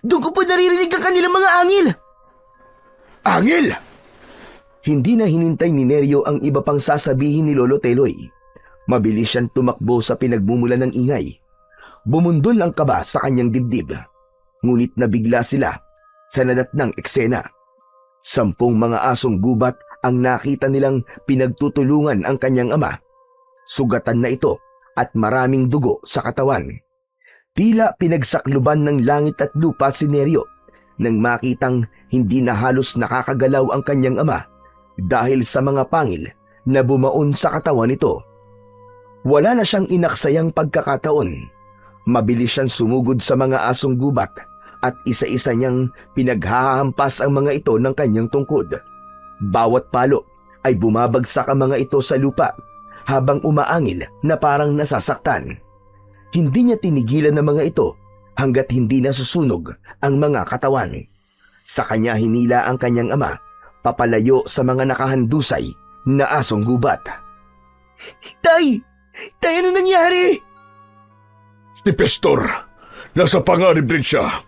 doon ko po naririnig ang kanilang mga angil. Angil! Hindi na hinintay ni Neryo ang iba pang sasabihin ni Lolo Teloy. Mabilis siyang tumakbo sa pinagmumulan ng ingay. Bumundol ang kaba sa kanyang dibdib. Ngunit nabigla sila sa nadatnang eksena. 10 mga asong gubat ang nakita nilang pinagtutulungan ang kanyang ama. Sugatan na ito at maraming dugo sa katawan. Tila pinagsakluban ng langit at lupa si Neryo nang makitang hindi na halos nakakagalaw ang kanyang ama dahil sa mga pangil na bumaon sa katawan nito. Wala na siyang inaksayang pagkakataon. Mabilis siyang sumugod sa mga asong gubat at isa-isa niyang pinaghahampas ang mga ito ng kanyang tungkod. Bawat palo ay bumabagsak ang mga ito sa lupa habang umaangil na parang nasasaktan. Hindi niya tinigilan ang mga ito hanggat hindi nasusunog ang mga katawan. Sa kanya hinila ang kanyang ama papalayo sa mga nakahandusay na asong gubat. Tay! Tay, ano nangyari? Si Pestor, nasa panganib rin siya.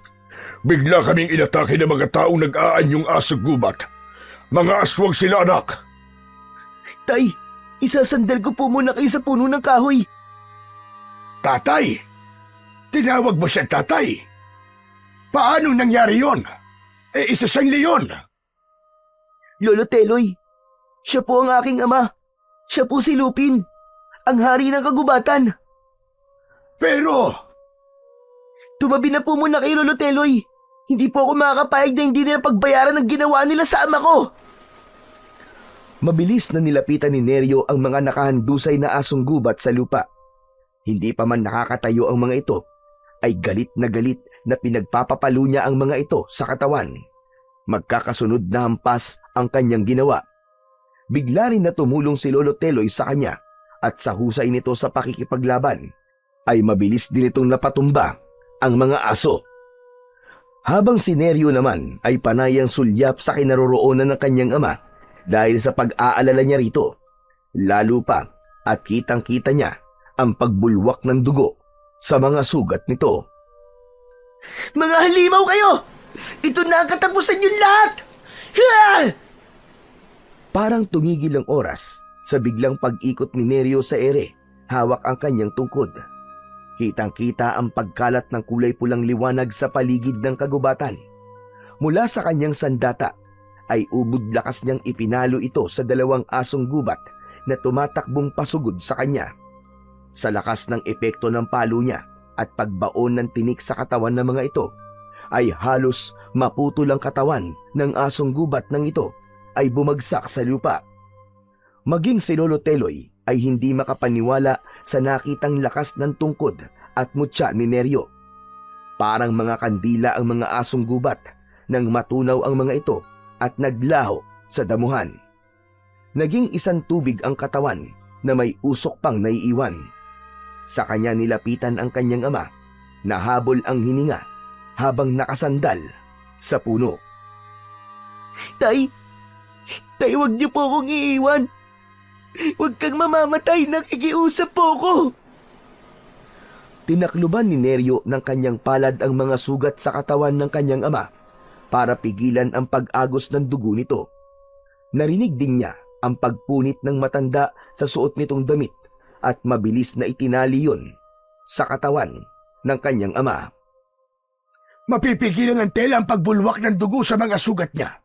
Bigla kaming inatake ng mga taong nag-aanyong asong gubat. Mga aswang sila, anak. Tay, isasandal ko po muna kayo sa puno ng kahoy. Tatay? Tinawag mo siya tatay? Paano nangyari yon? Isa siyang leon. Lolo Teloy, siya po ang aking ama. Siya po si Lupin, ang hari ng kagubatan. Pero... Tumabi na po muna kayo, Lolo Teloy. Hindi po ako makakapayag na hindi nila pagbayaran ng ginawa nila sa ama ko. Mabilis na nilapitan ni Neryo ang mga nakahandusay na asong gubat sa lupa. Hindi pa man nakakatayo ang mga ito, ay galit na pinagpapapalo niya ang mga ito sa katawan. Magkakasunod na hampas ang kanyang ginawa. Bigla rin na tumulong si Lolo Teloy sa kanya at sa husay nito sa pakikipaglaban, ay mabilis din itong napatumba ang mga aso. Habang si Neryo naman ay panayang sulyap sa kinaroroonan ng kanyang ama dahil sa pag-aalala niya rito. Lalo pa at kitang-kita niya ang pagbulwak ng dugo sa mga sugat nito. Mga halimaw kayo! Ito na ang katapusan yung lahat! Ha! Parang tumigil ang oras sa biglang pag-ikot ni Neryo sa ere, hawak ang kanyang tungkod. Kitang-kita ang pagkalat ng kulay pulang liwanag sa paligid ng kagubatan. Mula sa kanyang sandata ay ubod lakas niyang ipinalo ito sa 2 asong gubat na tumatakbong pasugod sa kanya. Sa lakas ng epekto ng palo niya at pagbaon ng tinik sa katawan ng mga ito, ay halos maputol ang katawan ng asong gubat ng ito ay bumagsak sa lupa. Maging si Lolo Teloy ay hindi makapaniwala sa nakitang lakas ng tungkod at mutya ni Neryo. Parang mga kandila ang mga asong gubat nang matunaw ang mga ito at naglaho sa damuhan. Naging isang tubig ang katawan na may usok pang naiiwan. Sa kanya nilapitan ang kanyang ama, nahabol ang hininga habang nakasandal sa puno. Tay, wag niyo po akong iiwan. Huwag kang mamamatay, nakikiusap po ako. Tinakluban ni Neryo ng kanyang palad ang mga sugat sa katawan ng kanyang ama para pigilan ang pag-agos ng dugo nito. Narinig din niya ang pagpunit ng matanda sa suot nitong damit at mabilis na itinali yun sa katawan ng kanyang ama. Mapipigilan ng tela ang pagbulwak ng dugo sa mga sugat niya.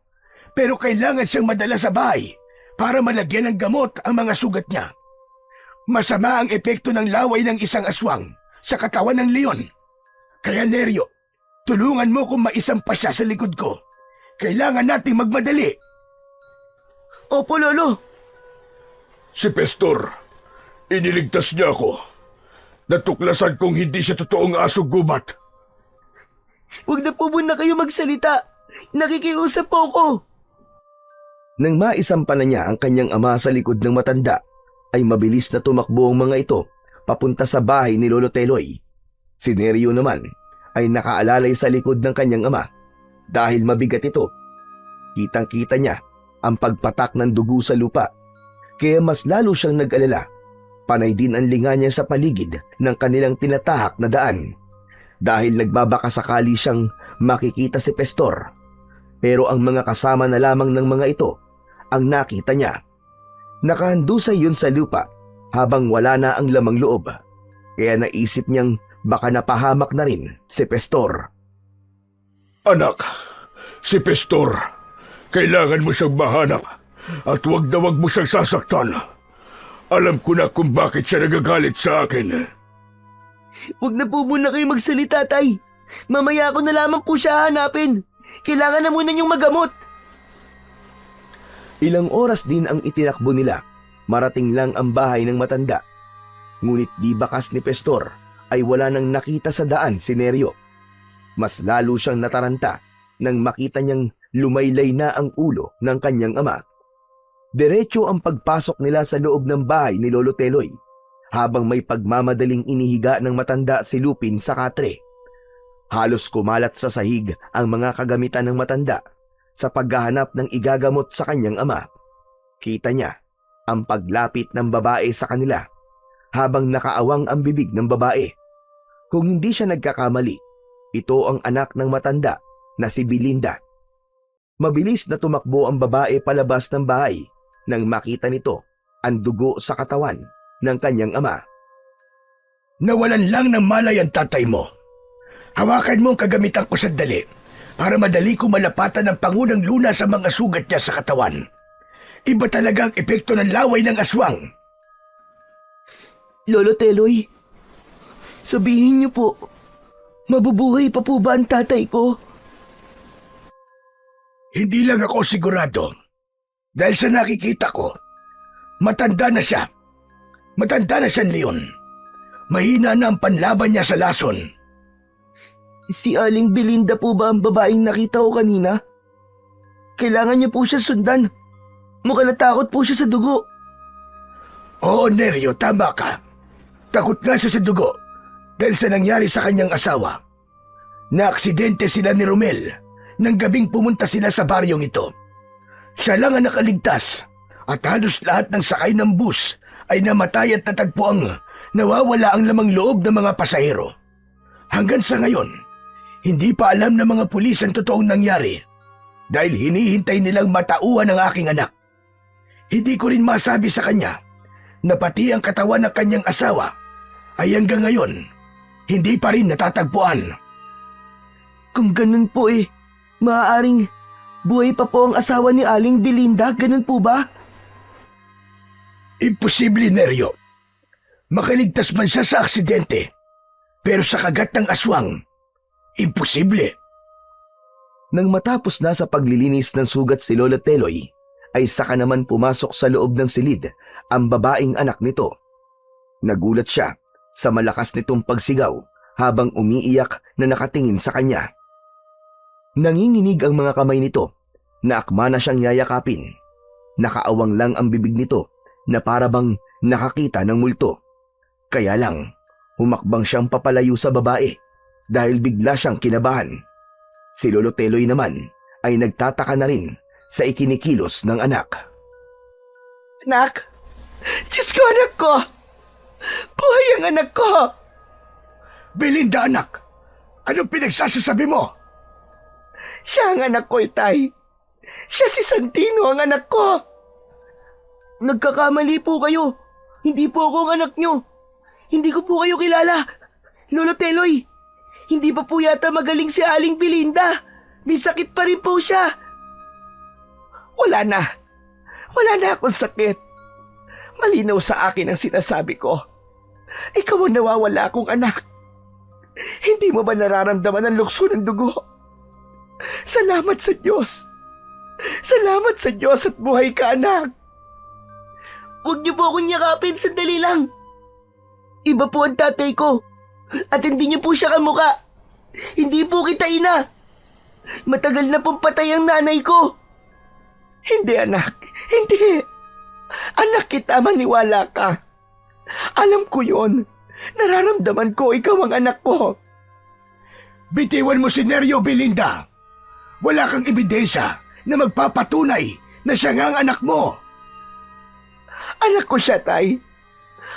Pero kailangan siyang madala sa bahay para malagyan ng gamot ang mga sugat niya. Masama ang epekto ng laway ng isang aswang sa katawan ng leon. Kaya Neryo, tulungan mo kung maisampa siya sa likod ko. Kailangan nating magmadali. Opo, Lolo. Si Pestor, iniligtas niya ako. Natuklasan kong hindi siya totoong asong gubat. Huwag na po muna kayo magsalita. Nakikiusap po ako. Nang maisampa na niya ang kanyang ama sa likod ng matanda, ay mabilis na tumakbo ang mga ito papunta sa bahay ni Lolo Teloy. Si Neryo naman ay nakaalalay sa likod ng kanyang ama dahil mabigat ito. Kitang-kita niya ang pagpatak ng dugo sa lupa, kaya mas lalo siyang nag-alala. Panay din ang linga niya sa paligid ng kanilang tinatahak na daan dahil nagbabakasakali siyang makikita si Pestor. Pero ang mga kasama na lamang ng mga ito ang nakita niya. Nakahandusay yun sa lupa habang wala na ang lamang loob, kaya naisip niyang baka napahamak na rin si Pestor. Anak, si Pestor, kailangan mo siyang mahanap at wag na wag mo siyang sasaktan. Alam ko na kung bakit siya nagagalit sa akin. Huwag na po muna kayo magsalita, Tay. Mamaya ko na lamang po siya hanapin. Kailangan na muna niyong magamot. Ilang oras din ang itinakbo nila. Marating lang ang bahay ng matanda. Ngunit di bakas ni Pestor ay wala nang nakita sa daan si Neryo. Mas lalo siyang nataranta nang makita niyang lumaylay na ang ulo ng kanyang ama. Diretso ang pagpasok nila sa loob ng bahay ni Lolo Teloy habang may pagmamadaling inihiga ng matanda si Lupin sa katre. Halos kumalat sa sahig ang mga kagamitan ng matanda sa paghahanap ng igagamot sa kanyang ama. Kita niya ang paglapit ng babae sa kanila habang nakaawang ang bibig ng babae. Kung hindi siya nagkakamali, ito ang anak ng matanda na si Belinda. Mabilis na tumakbo ang babae palabas ng bahay nang makita nito ang dugo sa katawan ng kanyang ama. Nawalan lang ng malay ang tatay mo. Hawakan mo ang kagamitan ko sandali para madali ko malapatan ang pangunang luna sa mga sugat niya sa katawan. Iba talaga ang epekto ng laway ng aswang. Lolo Teloy, sabihin niyo po, mabubuhay pa po ba ang tatay ko? Hindi lang ako sigurado. Dahil sa nakikita ko, matanda na siya. Matanda na siyang leon. Mahina na ang panlaban niya sa lason. Si Aling Belinda po ba ang babaeng nakita ko kanina? Kailangan niyo po siya sundan. Mukhang natakot po siya sa dugo. Oo, Neryo, tama ka. Takot nga siya sa dugo dahil sa nangyari sa kanyang asawa. Naaksidente sila ni Romel nang gabing pumunta sila sa baryong ito. Siya lang ang nakaligtas at halos lahat ng sakay ng bus ay namatay at natagpuang nawawala ang lamang loob ng mga pasahero. Hanggang sa ngayon, hindi pa alam ng mga pulis ang totoong nangyari dahil hinihintay nilang matauhan ang aking anak. Hindi ko rin masabi sa kanya na pati ang katawan ng kanyang asawa ay hanggang ngayon hindi pa rin natatagpuan. Kung ganun po maaaring buhay pa po ang asawa ni Aling Belinda, ganun po ba? Imposible, Neryo. Makaligtas man siya sa aksidente, pero sa kagat ng aswang, imposible. Nang matapos na sa paglilinis ng sugat si Lola Teloy, ay saka naman pumasok sa loob ng silid ang babaeng anak nito. Nagulat siya sa malakas nitong pagsigaw habang umiiyak na nakatingin sa kanya. Nanginginig ang mga kamay nito na akma na siyang yayakapin. Nakaawang lang ang bibig nito na parabang nakakita ng multo. Kaya lang, humakbang siyang papalayo sa babae dahil bigla siyang kinabahan. Si Lolo Teloy naman ay nagtataka na rin sa ikinikilos ng anak. Anak! Diyos ko, anak ko! Buhay ang anak ko! Belinda, anak, anong pinagsasasabi mo? Siya ang anak ko, itay. Siya si Santino, ang anak ko. Nagkakamali po kayo. Hindi po ako ang anak nyo. Hindi ko po kayo kilala. Lolo Teloy, hindi pa po yata magaling si Aling Belinda. May sakit pa rin po siya. Wala na. Wala na akong sakit. Malinaw sa akin ang sinasabi ko. Ikaw ang nawawala akong anak. Hindi mo ba nararamdaman ang lukso ng dugo? Salamat sa Diyos. Salamat sa Diyos at buhay ka, anak. Huwag niyo po akong yakapin, sandali lang. Iba po ang tatay ko. At hindi niyo po siya kamuka. Hindi po kita ina. Matagal na pong patay ang nanay ko. Hindi, anak. Hindi. Anak kita, maniwala ka. Alam ko yon. Nararamdaman ko ikaw ang anak ko. Bitiwan mo si Neryo, Belinda. Wala kang ebidensya na magpapatunay na siya nga ang anak mo. Anak ko siya, tay.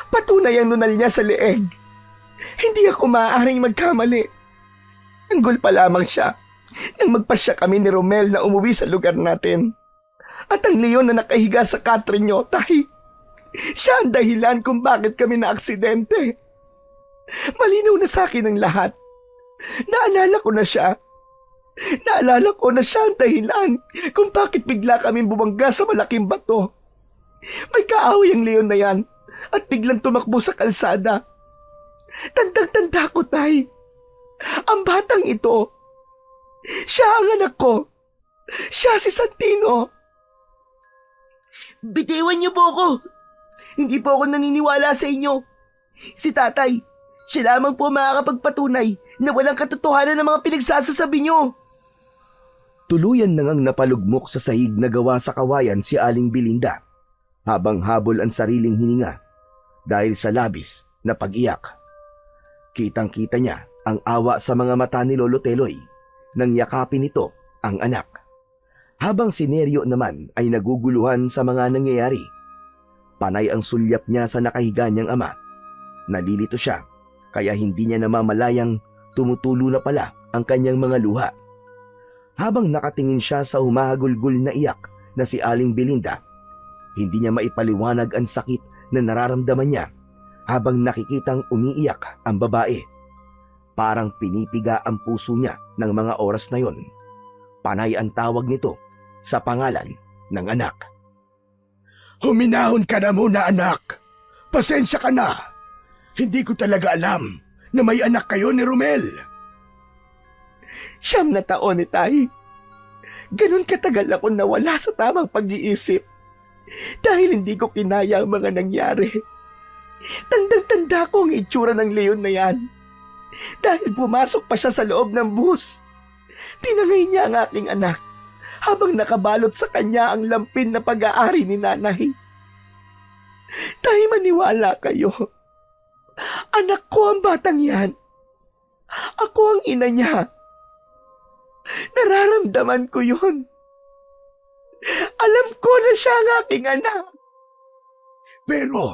Patunay ang nunal niya sa leeg. Hindi ako maaaring magkamali. Tanggol pa lamang siya nang magpasya kami ni Romel na umuwi sa lugar natin. At ang leon na nakahiga sa katre niyo, tay, siya ang dahilan kung bakit kami na-aksidente. Malinaw na sa akin ang lahat. Naalala ko na siya. Naalala ko na siya ang dahilan kung bakit bigla kami bumangga sa malaking bato. May kaaway ang leon na yan at biglang tumakbo sa kalsada. Tandang-tanda ko, tay. Ang batang ito, siya ang anak ko. Siya si Santino. Bitiwan niyo po ako. Hindi po ako naniniwala sa inyo. Si tatay, siya lamang po makakapagpatunay na walang katotohanan ng mga pinagsasasabi niyo. Tuluyan na ngang napalugmok sa sahig na gawa sa kawayan si Aling Belinda habang habol ang sariling hininga dahil sa labis na pag-iyak. Kitang-kita niya ang awa sa mga mata ni Lolo Teloy nang yakapin nito ang anak. Habang si Neryo naman ay naguguluhan sa mga nangyayari. Panay ang sulyap niya sa nakahiga niyang ama. Nalilito siya kaya hindi niya namamalayang tumutulo na pala ang kanyang mga luha. Habang nakatingin siya sa humahagulgul na iyak na si Aling Belinda, hindi niya maipaliwanag ang sakit na nararamdaman niya habang nakikitang umiiyak ang babae. Parang pinipiga ang puso niya ng mga oras na yon. Panay ang tawag nito sa pangalan ng anak. Huminahon ka na muna, anak. Pasensya ka na. Hindi ko talaga alam na may anak kayo ni Romel. 9 na taon ni tay. Ganun katagal ako nawala sa tamang pag-iisip dahil hindi ko kinaya ang mga nangyari. Tandang-tanda ko ang itsura ng leon na yan. Dahil pumasok pa siya sa loob ng bus. Tinangay niya ang aking anak habang nakabalot sa kanya ang lampin na pag-aari ni nanay. Tay, maniwala kayo. Anak ko ang batang yan. Ako ang ina niya. Nararamdaman ko yun. Alam ko na siya ang aking anak. Pero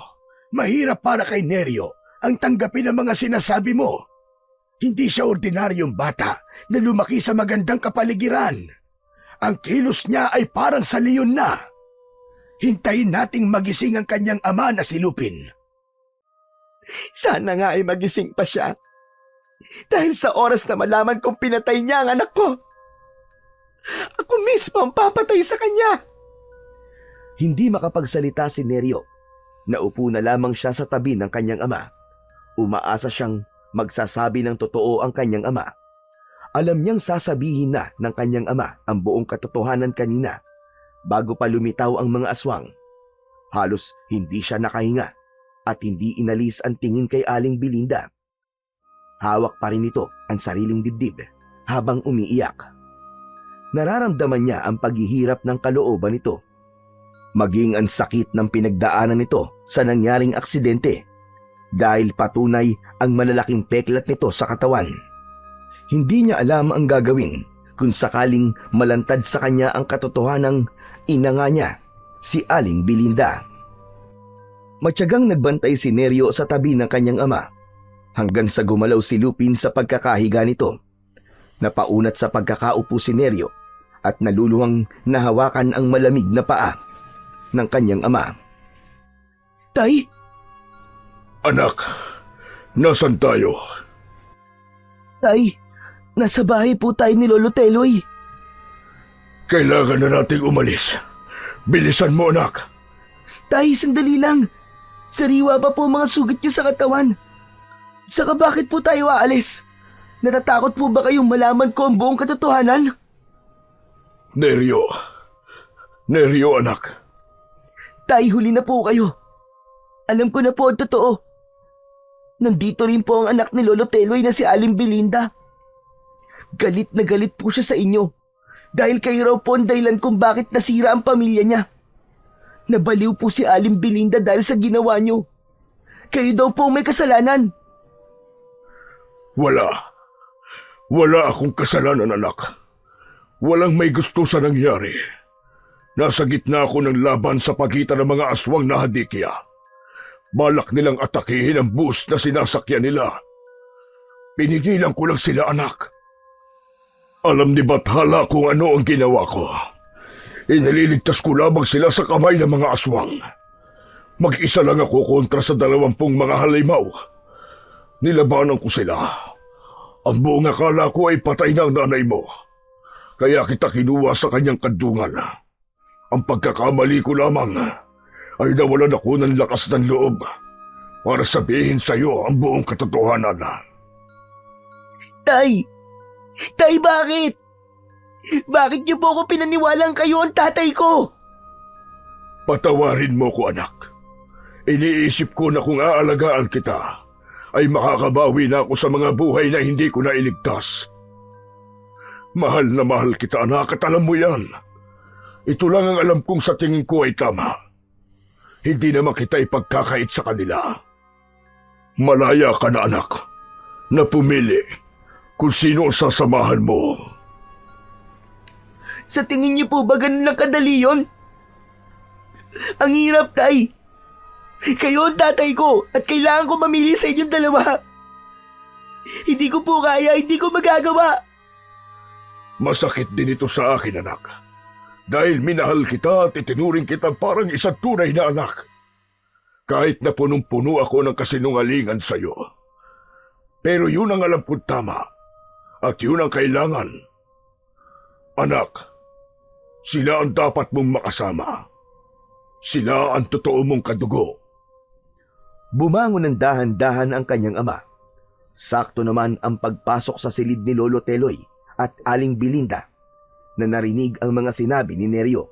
mahirap para kay Neryo ang tanggapin ang mga sinasabi mo. Hindi siya ordinaryong bata na lumaki sa magandang kapaligiran. Ang kilos niya ay parang sa leon na. Hintayin nating magising ang kanyang ama na si Lupin. Sana nga ay magising pa siya. Dahil sa oras na malaman kong pinatay niya ang anak ko, ako mismo ang papatay sa kanya. Hindi makapagsalita si Neryo Naupo na lamang siya sa tabi ng kanyang ama. Umaasa siyang magsasabi ng totoo ang kanyang ama. Alam niyang sasabihin na ng kanyang ama ang buong katotohanan kanina bago pa lumitaw ang mga aswang. Halos hindi siya nakahinga at hindi inalis ang tingin kay Aling Belinda. Hawak pa rin ito ang sariling dibdib habang umiiyak. Nararamdaman niya ang paghihirap ng kalooban nito. Maging ang sakit ng pinagdaanan nito sa nangyaring aksidente dahil patunay ang malalaking peklat nito sa katawan. Hindi niya alam ang gagawin kung sakaling malantad sa kanya ang katotohanang ina nga niya, si Aling Belinda. Matyagang nagbantay si Neryo sa tabi ng kanyang ama hanggang sa gumalaw si Lupin sa pagkakahiga nito. Napaunat sa pagkakaupo si Neryo at naluluhang nahawakan ang malamig na paa ng kanyang ama. Tay, Anak, nasan tayo? Tay, nasa bahay po tayo ni Lolo Teloy. Kailangan na nating umalis. Bilisan mo, anak. Tay, sandali lang. Sariwa pa po ang mga sugat niyo sa katawan. Saka bakit po tayo aalis? Natatakot po ba kayong malaman ko ang buong katotohanan? Neryo. Neryo, anak. Tay, huli na po kayo. Alam ko na po ang totoo. Nandito rin po ang anak ni Lolo Teloy na si Aling Belinda. Galit na galit po siya sa inyo. Dahil kayo raw po ang dahilan kung bakit nasira ang pamilya niya. Nabaliw po si Aling Belinda dahil sa ginawa niyo. Kayo daw po may kasalanan. Wala akong kasalanan, anak. Walang may gusto sa nangyari. Nasa gitna ako ng laban sa pagitan ng mga aswang na hadikya. Balak nilang atakihin ang bus na sinasakyan nila. Pinigilan ko lang sila, anak. Alam ni Bathala kung ano ang ginawa ko. Inililigtas ko lamang sila sa kamay ng mga aswang. Mag-isa lang ako kontra sa 20 mga halimaw. Nilabanan ko sila. Ang buong akala ko ay patay na ang nanay mo. Kaya kita kinuha sa kanyang kadungan. Ang pagkakamali ko lamang ay nawalan ako ng lakas ng loob para sabihin sa iyo ang buong katotohanan. Tay! Tay, bakit? Bakit niyo po ako pinaniwalang kayo ang tatay ko? Patawarin mo ko, anak. Iniisip ko na kung aalagaan kita, ay makakabawi na ako sa mga buhay na hindi ko nailigtas. Mahal na mahal kita, anak, at alam mo yan. Ito lang ang alam kong sa tingin ko ay tama. Hindi naman kita ipagkakait sa kanila. Malaya ka na, anak, na pumili kung sino ang sasamahan mo. Sa tingin niyo po ba ganun lang kadali yun? Ang hirap, tay. Kayo ang tatay ko at kailangan ko mamili sa inyong dalawa. Hindi ko po kaya, hindi ko magagawa. Masakit din ito sa akin, anak. Dahil minahal kita at itinuring kita parang isang tunay na anak. Kahit na punong-puno ako ng kasinungalingan sa iyo. Pero yun ang alam kong tama. At yun ang kailangan. Anak, sila ang dapat mong makasama. Sila ang totoo mong kadugo. Bumangon ng dahan-dahan ang kanyang ama. Sakto naman ang pagpasok sa silid ni Lolo Teloy at Aling Belinda na narinig ang mga sinabi ni Neryo.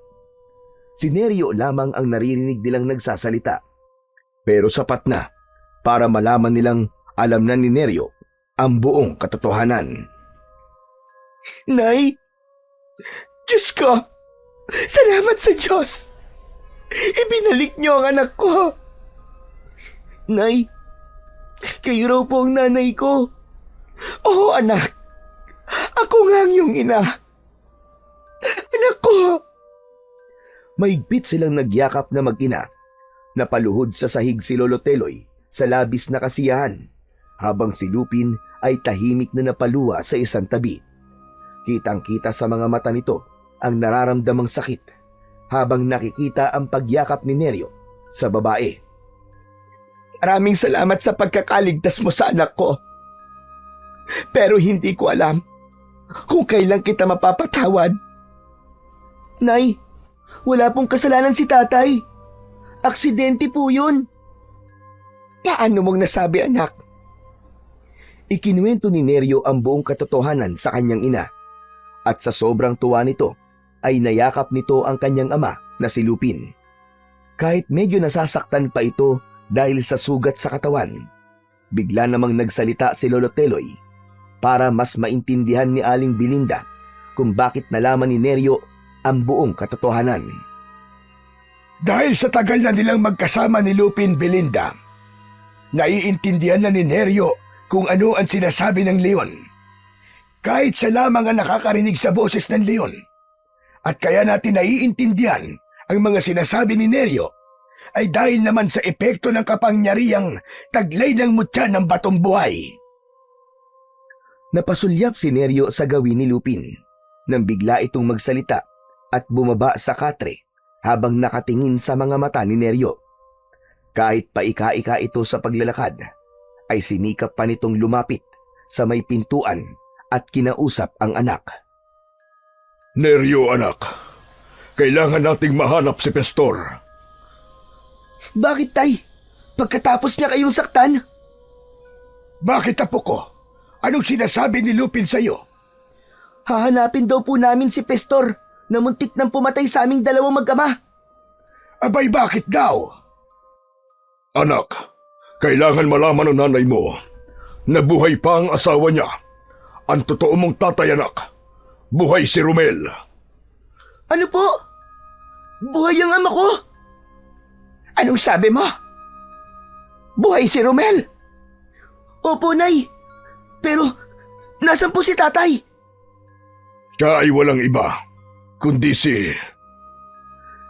Si Neryo lamang ang naririnig nilang nagsasalita. Pero sapat na para malaman nilang alam na ni Neryo ang buong katotohanan. Nay, Diyos ko, salamat sa Diyos. Ibinalik niyo ang anak ko. Nay, kayo raw po ang nanay ko. Oo, anak. Ako nga ang iyong ina. Anak ko. Mahigpit silang nagyakap na mag-ina. Napaluhod sa sahig si Lolo Teloy sa labis na kasiyahan, habang si Lupin ay tahimik na napaluwa sa isang tabi. Kitang-kita sa mga mata nito ang nararamdamang sakit habang nakikita ang pagyakap ni Neryo sa babae. Maraming salamat sa pagkakaligtas mo sa anak ko. Pero hindi ko alam kung kailan kita mapapatawad. Nay, wala pong kasalanan si tatay. Aksidente po yun. Paano mong nasabi, anak? Ikinuwento ni Neryo ang buong katotohanan sa kanyang ina. At sa sobrang tuwa nito, ay nayakap nito ang kanyang ama na si Lupin. Kahit medyo nasasaktan pa ito dahil sa sugat sa katawan, bigla namang nagsalita si Lolo Teloy para mas maintindihan ni Aling Belinda kung bakit nalaman ni Neryo ang buong katotohanan. Dahil sa tagal na nilang magkasama ni Lupin, Belinda, naiintindihan na ni Neryo kung ano ang sinasabi ng leon. Kahit siya lamang ang nakakarinig sa boses ng leon. At kaya natin naiintindihan ang mga sinasabi ni Neryo ay dahil naman sa epekto ng kapangyarihang taglay ng mutya ng batong buhay. Napasulyap si Neryo sa gawin ni Lupin nang bigla itong magsalita at bumaba sa katre habang nakatingin sa mga mata ni Neryo. Kahit paika-ika ito sa paglalakad, ay sinikap pa nitong lumapit sa may pintuan at kinausap ang anak. Neryo, anak, kailangan nating mahanap si Pestor. Bakit, Tay? Pagkatapos niya kayong saktan? Bakit, apo ko? Anong sinasabi ni Lupin sa'yo? Hahanapin daw po namin si Pestor na muntik nang pumatay sa aming dalawang mag-ama. Abay, bakit daw? Anak, kailangan malaman ng nanay mo na buhay pa ang asawa niya. Ang totoo mong tatay, anak. Buhay si Romel. Ano po? Buhay ang ama ko? Anong sabi mo? Buhay si Romel? Opo, Nay. Pero, nasan po si tatay? Siya ay walang iba, kundi si...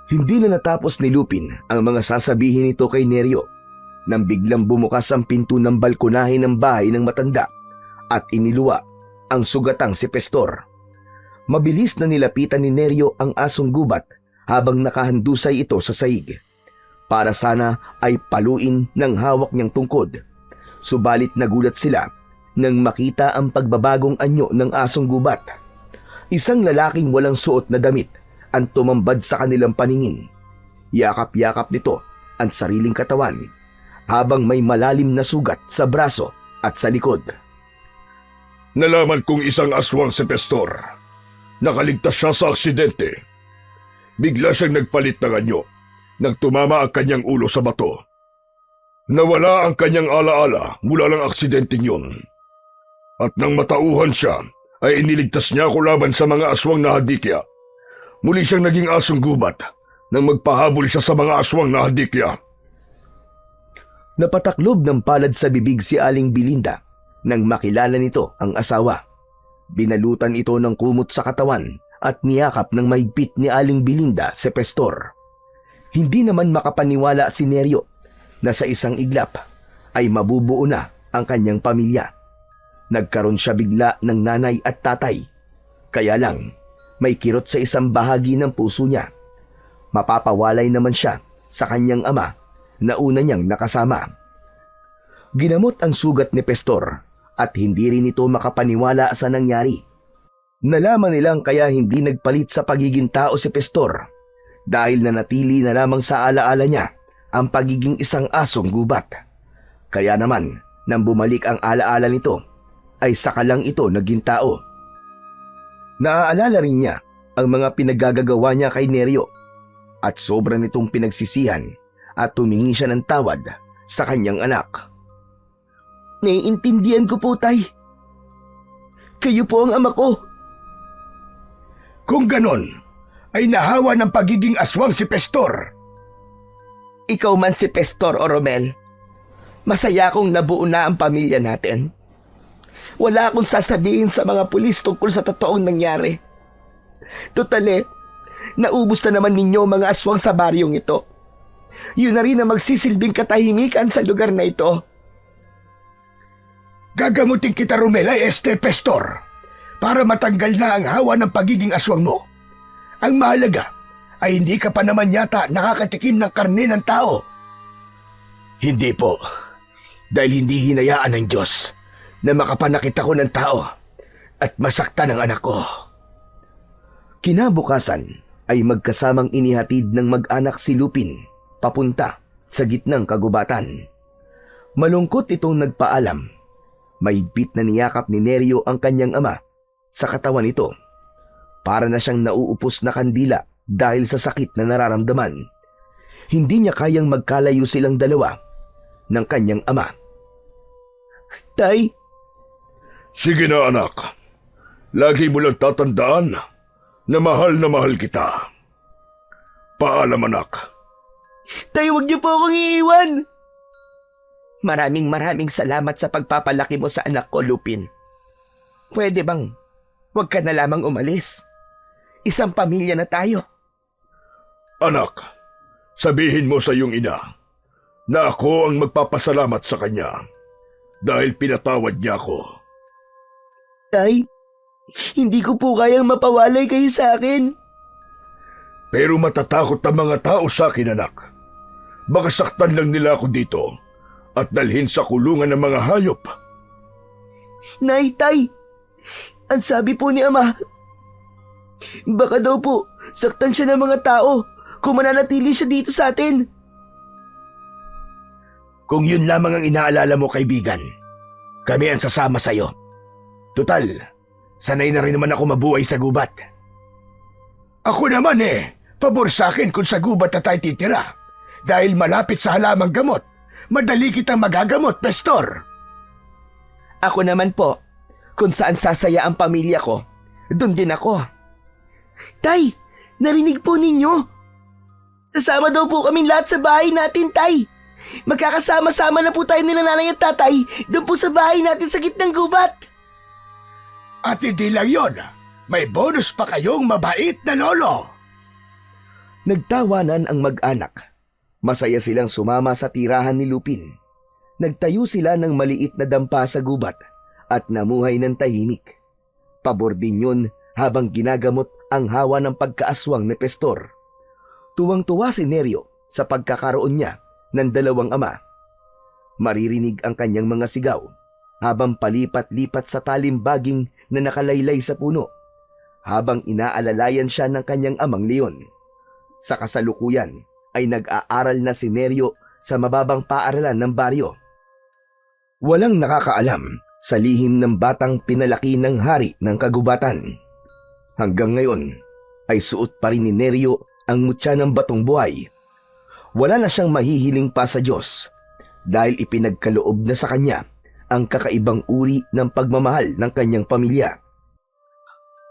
Hindi na natapos ni Lupin ang mga sasabihin nito kay Neryo nang biglang bumukas ang pinto ng balkonahe ng bahay ng matanda at iniluwa ang sugatang si Pestor. Mabilis na nilapitan ni Neryo ang asong gubat habang nakahandusay ito sa sahig. Para sana ay paluin ng hawak niyang tungkod. Subalit nagulat sila nang makita ang pagbabagong anyo ng asong gubat. Isang lalaking walang suot na damit ang tumambad sa kanilang paningin. Yakap-yakap nito ang sariling katawan habang may malalim na sugat sa braso at sa likod. Nalaman kong isang aswang si Pestor. Nakaligtas siya sa aksidente. Bigla siyang nagpalit ng anyo nang tumama ang kanyang ulo sa bato. Nawala ang kanyang alaala mula ng aksidenteng yun. At nang matauhan siya, ay iniligtas niya ako laban sa mga aswang na hadikya. Muli siyang naging asong gubat nang magpahabol siya sa mga aswang na hadikya. Napataklob ng palad sa bibig si Aling Belinda nang makilala nito ang asawa. Binalutan ito ng kumot sa katawan at niyakap ng mahigpit ni Aling Belinda si Pestor. Hindi naman makapaniwala si Neryo na sa isang iglap ay mabubuo na ang kanyang pamilya. Nagkaroon siya bigla ng nanay at tatay. Kaya lang, may kirot sa isang bahagi ng puso niya. Mapapawalay naman siya sa kanyang ama na una niyang nakasama. Ginamot ang sugat ni Pestor at hindi rin ito makapaniwala sa nangyari. Nalaman nilang kaya hindi nagpalit sa pagiging tao si Pestor dahil nanatili na lamang sa alaala niya ang pagiging isang asong gubat. Kaya naman, nang bumalik ang alaala nito, ay saka lang ito naging tao. Naaalala rin niya ang mga pinaggagawa niya kay Neryo at sobra nitong pinagsisihan at tumingi siya ng tawad sa kanyang anak. Naiintindihan ko po, Tay. Kayo po ang ama ko. Kung ganon, ay nahawa ng pagiging aswang si Pestor. Ikaw man si Pestor o Romel, masaya kong nabuo na ang pamilya natin. Wala akong sasabihin sa mga pulis tungkol sa totoong nangyari. Tutale, naubos na naman ninyo mga aswang sa baryong ito. Yun na rin ang magsisilbing katahimikan sa lugar na ito. Gagamutin kita, Romel, ay Pestor, para matanggal na ang hawa ng pagiging aswang mo. Ang mahalaga ay hindi ka pa naman yata nakakatikim ng karne ng tao. Hindi po, dahil hindi hinayaan ng Diyos na makapanakit ako ng tao at masaktan ang anak ko. Kinabukasan ay magkasamang inihatid ng mag-anak si Lupin papunta sa gitnang kagubatan. Malungkot itong nagpaalam. Mahigpit na niyakap ni Neryo ang kanyang ama sa katawan nito. Para na siyang nauupos na kandila dahil sa sakit na nararamdaman. Hindi niya kayang magkalayo silang dalawa ng kanyang ama. Tay, Sige na anak. Lagi mo lang tatandaan na mahal kita. Paalam anak. tay, wag niyo po akong iiwan. Maraming salamat sa pagpapalaki mo sa anak ko, Lupin. Pwede bang huwag ka na lamang umalis? Isang pamilya na tayo. Anak, sabihin mo sa iyong ina na ako ang magpapasalamat sa kanya dahil pinatawad niya ako. Tay, hindi ko po kayang mapawalay kayo sa akin. Pero matatakot ang mga tao sa akin, anak. Baka saktan lang nila ako dito at dalhin sa kulungan ng mga hayop. Nay, tay, ang sabi po ni Ama, baka daw po saktan siya ng mga tao kung mananatili siya dito sa atin. Kung yun lamang ang inaalala mo, kaibigan, kami ang sasama sa'yo. Tutal, sanay na rin naman ako mabuhay sa gubat. Ako naman pabor sa akin kung sa gubat na tayo titira. Dahil malapit sa halamang gamot, madali kitang magagamot, Pastor. Ako naman po, kung saan sasaya ang pamilya ko, doon din ako. Tay, narinig po ninyo? Sasama daw po kami lahat sa bahay natin, tay. Magkakasama-sama na po tayo nila nanay at tatay doon po sa bahay natin sa gitnang gubat. At hindi lang yon, may bonus pa kayong mabait na lolo. Nagtawanan ang mag-anak. Masaya silang sumama sa tirahan ni Lupin. Nagtayo sila ng maliit na dampa sa gubat at namuhay ng tahimik. Pabor din yun habang ginagamot ang hawa ng pagkaaswang ni Pastor. Tuwang-tuwa si Neryo sa pagkakaroon niya ng dalawang ama. Maririnig ang kanyang mga sigaw habang palipat-lipat sa talimbaging na nakalaylay sa puno habang inaalalayan siya ng kanyang amang leon. Sa kasalukuyan ay nag-aaral na si Neryo sa mababang paaralan ng baryo. Walang nakakaalam sa lihim ng batang pinalaki ng hari ng kagubatan. Hanggang ngayon ay suot pa rin ni Neryo ang mutya ng batong buhay. Wala na siyang mahihiling pa sa Diyos dahil ipinagkaloob na sa kanya ang kakaibang uri ng pagmamahal ng kanyang pamilya.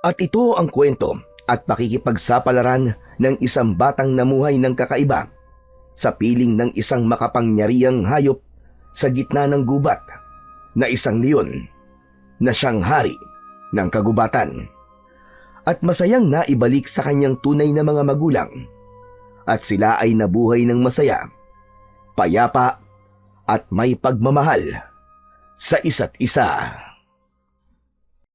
At ito ang kwento at pakikipagsapalaran ng isang batang namuhay ng kakaiba sa piling ng isang makapangyarihang hayop sa gitna ng gubat na isang leon na siyang hari ng kagubatan. At masayang naibalik sa kanyang tunay na mga magulang at sila ay nabuhay ng masaya, payapa at may pagmamahal sa isa't isa.